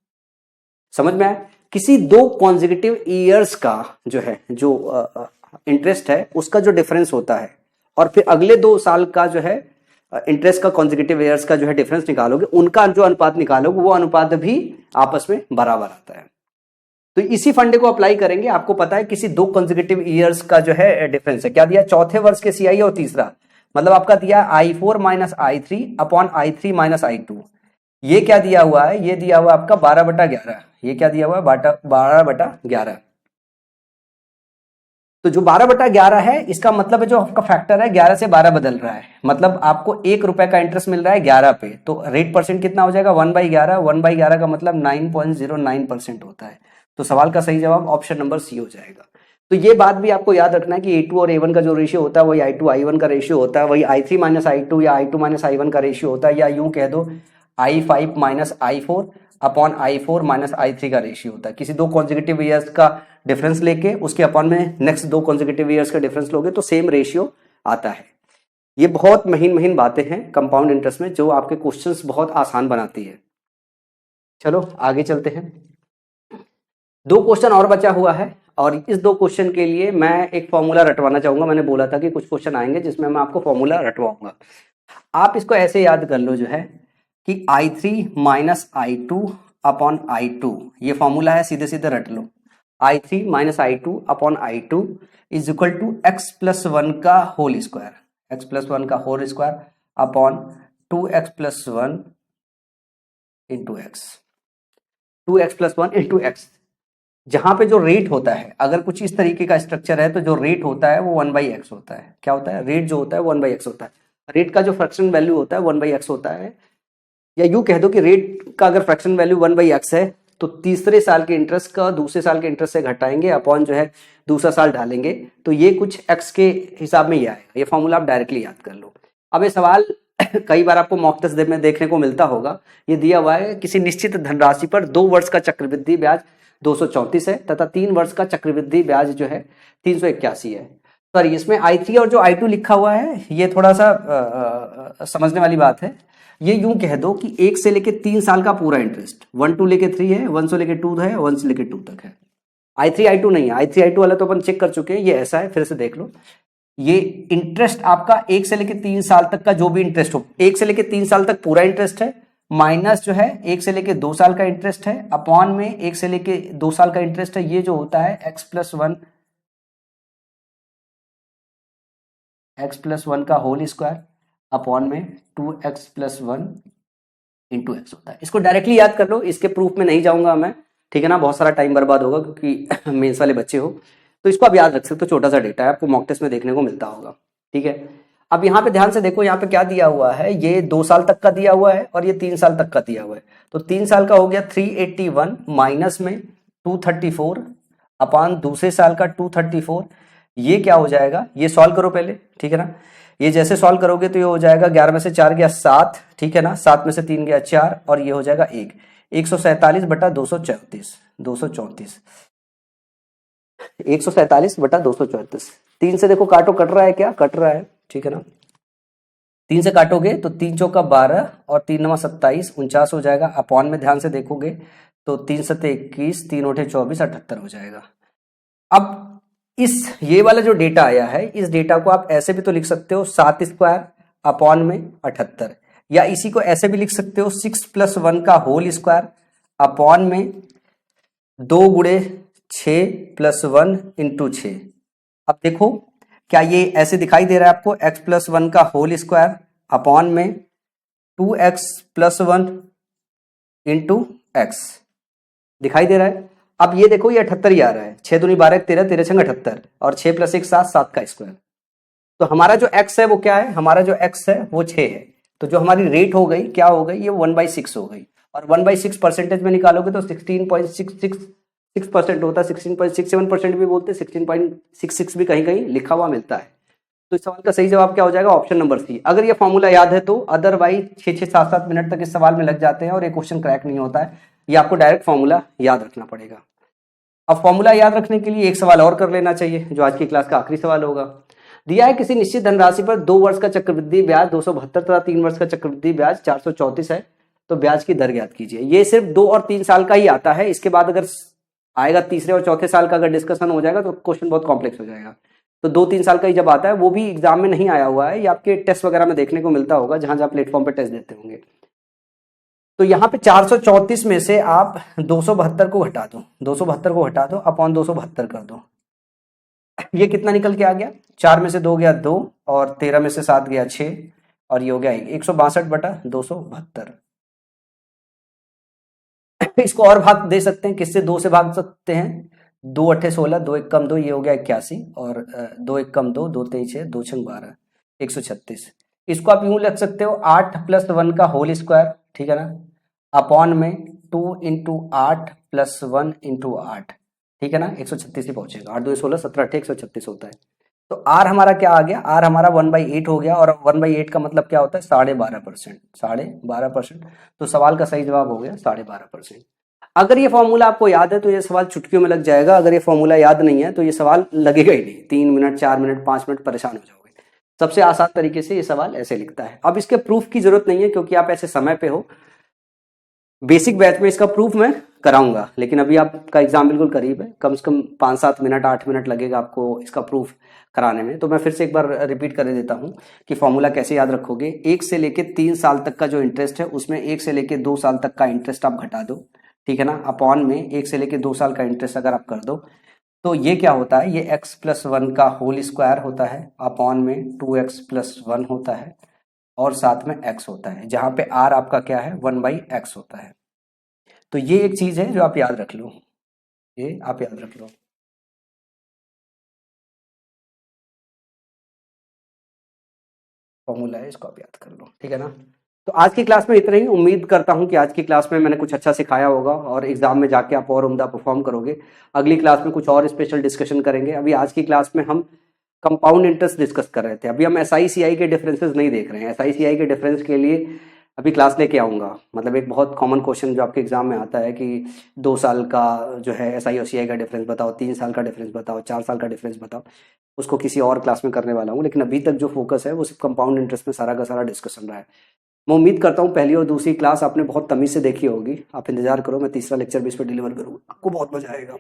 समझ में आया? किसी 2 कॉन्जिक्यूटिव ईयर्स का जो है, जो इंटरेस्ट है उसका जो डिफरेंस होता है, और फिर अगले 2 साल का जो है इंटरेस्ट का कॉन्जिक्यूटिव ईयर्स का जो है डिफरेंस निकालोगे, उनका जो अनुपात निकालोगे वो अनुपात भी आपस में बराबर आता है। तो इसी फंडे को अप्लाई करेंगे। आपको पता है किसी 2 कॉन्जिक्यूटिव ईयर्स का जो है डिफरेंस है, क्या दिया, चौथे वर्ष के सीआई और तीसरा, मतलब आपका दिया I4 minus I3 upon I3 minus I2। ये क्या दिया हुआ है, ये दिया हुआ आपका 12/11। ये क्या दिया हुआ है, 12/11। तो जो 12/11 है, इसका मतलब है जो आपका फैक्टर है 11 से 12 बदल रहा है, मतलब आपको 1 रुपए का इंटरेस्ट मिल रहा है 11 पे, तो रेट परसेंट कितना हो जाएगा, 1/11। 1/11 का मतलब 9.09% होता है। तो सवाल का सही जवाब ऑप्शन नंबर सी हो जाएगा। तो ये बात भी आपको याद रखना है कि A2 और A1 का जो रेशियो होता है वही I2 I1 का रेशियो होता है, वही I3 माइनस I2 या I2 माइनस I1 का रेशियो होता है, या यूं कह दो I5 minus I4 upon I4 minus I3 का रेशियो होता है। किसी 2 कॉन्जिक्यूटिव ईयर्स का डिफरेंस लेके उसके अपॉन में नेक्स्ट 2 कॉन्जिक्यूटिव ईयर्स का डिफरेंस लोगे तो सेम रेशियो आता है। ये बहुत महीन महीन बातें हैं कंपाउंड इंटरेस्ट में, जो आपके क्वेश्चंस बहुत आसान बनाती है। चलो आगे चलते हैं। 2 क्वेश्चन और बचा हुआ है, और इस 2 क्वेश्चन के लिए मैं एक फॉर्मूला रटवाना चाहूंगा। मैंने बोला था कि कुछ क्वेश्चन आएंगे जिसमें मैं आपको फॉर्मूला रटवाऊंगा। आप इसको ऐसे याद कर लो जो है कि I3 minus I2 upon I2, ये फॉर्मूला है, सीधे सीधे रट लो। I3 minus I2 upon I2 is equal to x+1 का होल स्क्वायर, x+1 का whole square upon 2x+1 into x, 2x+1 into x। जहां पे जो रेट होता है, अगर कुछ इस तरीके का स्ट्रक्चर है तो जो रेट होता है वो 1/x होता है। क्या होता है, रेट जो होता है 1/x होता है। रेट का जो फ्रैक्शन वैल्यू होता है 1/x होता है, या यूं कह दो कि रेट का अगर फ्रैक्शन वैल्यू 1/x है तो तीसरे साल के इंटरेस्ट का दूसरे साल के इंटरेस्ट से घटाएंगे, अपॉन जो है दूसरा साल डालेंगे, तो ये कुछ x के हिसाब में ये आएगा। ये फॉर्मूला आप डायरेक्टली याद कर लो। अब ये सवाल कई बार आपको मॉक टेस्ट में देखने को मिलता होगा। ये दिया हुआ है किसी निश्चित धनराशि पर 2 वर्ष का चक्रवृद्धि ब्याज 234 है तथा 3 वर्ष का चक्रवृद्धि ब्याज जो है 381 है। सॉरी, इसमें I3 और जो I2 लिखा हुआ है ये थोड़ा सा समझने वाली बात है। ये यूं कह दो कि 1 से लेके 3 साल का पूरा इंटरेस्ट, 1 to लेके 3 है, 1 से लेके 2 है, 1 से लेके 2 तक है। I3 I2 नहीं है, I3 I2 वाला तो अपन चेक कर चुके हैं, ये ऐसा है, फिर से देख लो। ये इंटरेस्ट आपका 1 से लेके 3 साल तक का जो भी इंटरेस्ट हो, 1 से लेके 3 साल तक पूरा इंटरेस्ट है, माइनस जो है 1 से लेके 2 साल का इंटरेस्ट है, अपॉन में 1 से लेके 2 साल का इंटरेस्ट है, ये जो होता है x प्लस वन का होल स्क्वायर अपॉन में 2x प्लस 1 इंटू एक्स होता है। इसको डायरेक्टली याद कर लो, इसके प्रूफ में नहीं जाऊंगा मैं, ठीक है ना, बहुत सारा टाइम बर्बाद होगा क्योंकि मेंस वाले बच्चे हो, तो इसको आप याद रख सकते हो, छोटा सा डेटा है, आपको मॉक टेस्ट में देखने को मिलता होगा, ठीक है। अब यहाँ पे ध्यान से देखो, यहाँ पे क्या दिया हुआ है, ये 2 साल तक का दिया हुआ है और ये 3 साल तक का दिया हुआ है। तो 3 साल का हो गया 381 माइनस में 234 अपॉन दूसरे साल का 234, ये क्या हो जाएगा, ये सॉल्व करो पहले, ठीक है ना। ये जैसे सॉल्व करोगे तो ये हो जाएगा 11 में से 4 गया 7, ठीक है ना, 7 में से 3 गया 4 और ये हो जाएगा 1, 147 बटा 234, 147 बटा 234। 3 से देखो काटो, कट रहा है क्या, कट रहा है, ठीक है ना। 3 से काटोगे तो 3 चौका 12 और 3 नवा 27, 49 हो जाएगा। अपॉन में ध्यान से देखोगे तो 3 सत्ते 21, 3 ओठे 24, 78 हो जाएगा। अब इस ये वाला जो डेटा आया है, इस डेटा को आप ऐसे भी तो लिख सकते हो 7 स्क्वायर अपॉन में 78, या इसी को ऐसे भी लिख सकते हो 6 प्लस 1 का होल स्क्वायर अपॉन में 2 गुणे 6 प्लस 1 इंटू 6। अब देखो क्या ये ऐसे दिखाई दे रहा है आपको, x प्लस 1 का होल स्क्वायर अपॉन में 2x प्लस 1 इंटू एक्स दिखाई दे रहा है। अब ये देखो ये 78 ही आ रहा है, 6 दूनी 12 13, 13 छंग 78 और 6 प्लस 1 7, 7 का स्क्वायर। तो हमारा जो x है वो क्या है, हमारा जो x है वो 6 है। तो जो हमारी रेट हो गई क्या हो गई, ये 1/6 हो गई, और 1/6 परसेंटेज में निकालोगे तो 16.66% होता है, 16.67% भी बोलते हैं, 16.66 भी कहीं कहीं लिखा हुआ मिलता है। तो इस सवाल का सही जवाब क्या हो जाएगा, ऑप्शन नंबर सी। अगर ये फॉर्मूला याद है तो, अदरवाइज 6-6, 7-7 मिनट तक इस सवाल में लग जाते हैं और ये क्वेश्चन क्रैक नहीं होता है। ये आपको डायरेक्ट फॉर्मूला याद रखना पड़ेगा। अब फॉर्मूला याद रखने के लिए एक सवाल और कर लेना चाहिए, जो आज की क्लास का आखिरी सवाल होगा। दिया है किसी निश्चित धनराशि पर 2 वर्ष का चक्रवृद्धि ब्याज 272 तथा 3 वर्ष का चक्रवृद्धि ब्याज 434 है, तो ब्याज की दर ज्ञात कीजिए। ये सिर्फ 2 और 3 साल का ही आता है, इसके बाद अगर आएगा तीसरे और चौथे साल का अगर डिस्कशन हो जाएगा तो क्वेश्चन बहुत कॉम्प्लेक्स हो जाएगा। तो 2-3 साल का ही जब आता है, वो भी एग्जाम में नहीं आया हुआ है, ये आपके टेस्ट वगैरह में देखने को मिलता होगा, जहां जहां प्लेटफॉर्म पे टेस्ट देते होंगे। तो यहाँ पे 434 में से आप 272 को हटा दो, 272 को हटा दो अपॉन 272 कर दो, ये कितना निकल के आ गया, 4 में से 2 गया 2 और 13 में से 7 गया 6 और ये हो गया 162 बटा 272। इसको और भाग दे सकते हैं, किससे, 2 से भाग सकते हैं, 2 अट्ठे 16, 2 एक कम 2, ये हो गया 81 और 2 एक कम 2, 2 तेईस 6, 2 छंग 12, 136। इसको आप यूं लिख सकते हो 8 प्लस 1 का होल स्क्वायर, ठीक है ना, अपॉन में 2 इंटू 8 प्लस 1 इंटू 8, ठीक है ना, 136 ही पहुंचेगा। 8 2 16, 17 8 136 होता है। तो आर हमारा क्या आ गया, आर हमारा 1/8 हो गया, और 1/8 का मतलब क्या होता है, 12.5%, 12.5%। तो सवाल का सही जवाब हो गया 12.5%। अगर ये फॉर्मूला आपको याद है तो ये सवाल चुटकियों में लग जाएगा, अगर ये फॉर्मूला याद नहीं है तो ये सवाल लगेगा ही नहीं, 3 मिनट 4 मिनट 5 मिनट परेशान हो जाओगे। सबसे आसान तरीके से ये सवाल ऐसे लिखता है। अब इसके प्रूफ की जरूरत नहीं है क्योंकि आप ऐसे समय पे हो, बेसिक बैच में इसका प्रूफ मैं कराऊंगा, लेकिन अभी आपका एग्जाम बिल्कुल करीब है, कम से कम 5-7 मिनट 8 मिनट लगेगा आपको इसका प्रूफ कराने में। तो मैं फिर से एक बार रिपीट कर देता हूं कि फॉर्मूला कैसे याद रखोगे। 1 से लेके 3 साल तक का जो इंटरेस्ट है उसमें 1 से लेके 2 साल तक का इंटरेस्ट आप घटा दो, ठीक है ना, अपॉन में 1 से लेके 2 साल का इंटरेस्ट अगर आप कर दो तो ये क्या होता है, ये x प्लस 1 का होल स्क्वायर होता है, अपॉन में 2x प्लस 1 होता है और साथ में x होता है, जहां पे r आपका क्या है 1/x होता है। तो ये एक चीज है जो आप याद रख लो, ये आप याद रख लो। फॉर्मूला है, इसको आप याद कर लो, ठीक है ना। तो आज की क्लास में इतना ही। उम्मीद करता हूं कि आज की क्लास में मैंने कुछ अच्छा सिखाया होगा और एग्जाम में जाके आप और उम्दा परफॉर्म करोगे। अगली क्लास में कुछ और स्पेशल डिस्कशन करेंगे। अभी आज की क्लास में हम कंपाउंड इंटरेस्ट डिस्कस कर रहे थे। अभी हम SI CI के डिफरेंसेस नहीं देख रहे हैं। SI CI के डिफरेंस के लिए अभी क्लास लेके आऊँगा। मतलब एक बहुत कॉमन क्वेश्चन जो आपके एग्जाम में आता है कि 2 साल का जो है एसआई और सीआई का डिफरेंस बताओ, 3 साल का डिफरेंस बताओ, 4 साल का डिफरेंस बताओ। उसको किसी और क्लास में करने वाला हूँ, लेकिन अभी तक जो फोकस है वो सिर्फ कंपाउंड इंटरेस्ट में सारा का सारा डिस्कशन रहा है। मैं उम्मीद करता हूँ पहली और दूसरी क्लास आपने बहुत तमीज से देखी होगी। आप इंतजार करो, मैं तीसरा लेक्चर भी इस पर डिलीवर करूँगा, आपको बहुत मजा आएगा।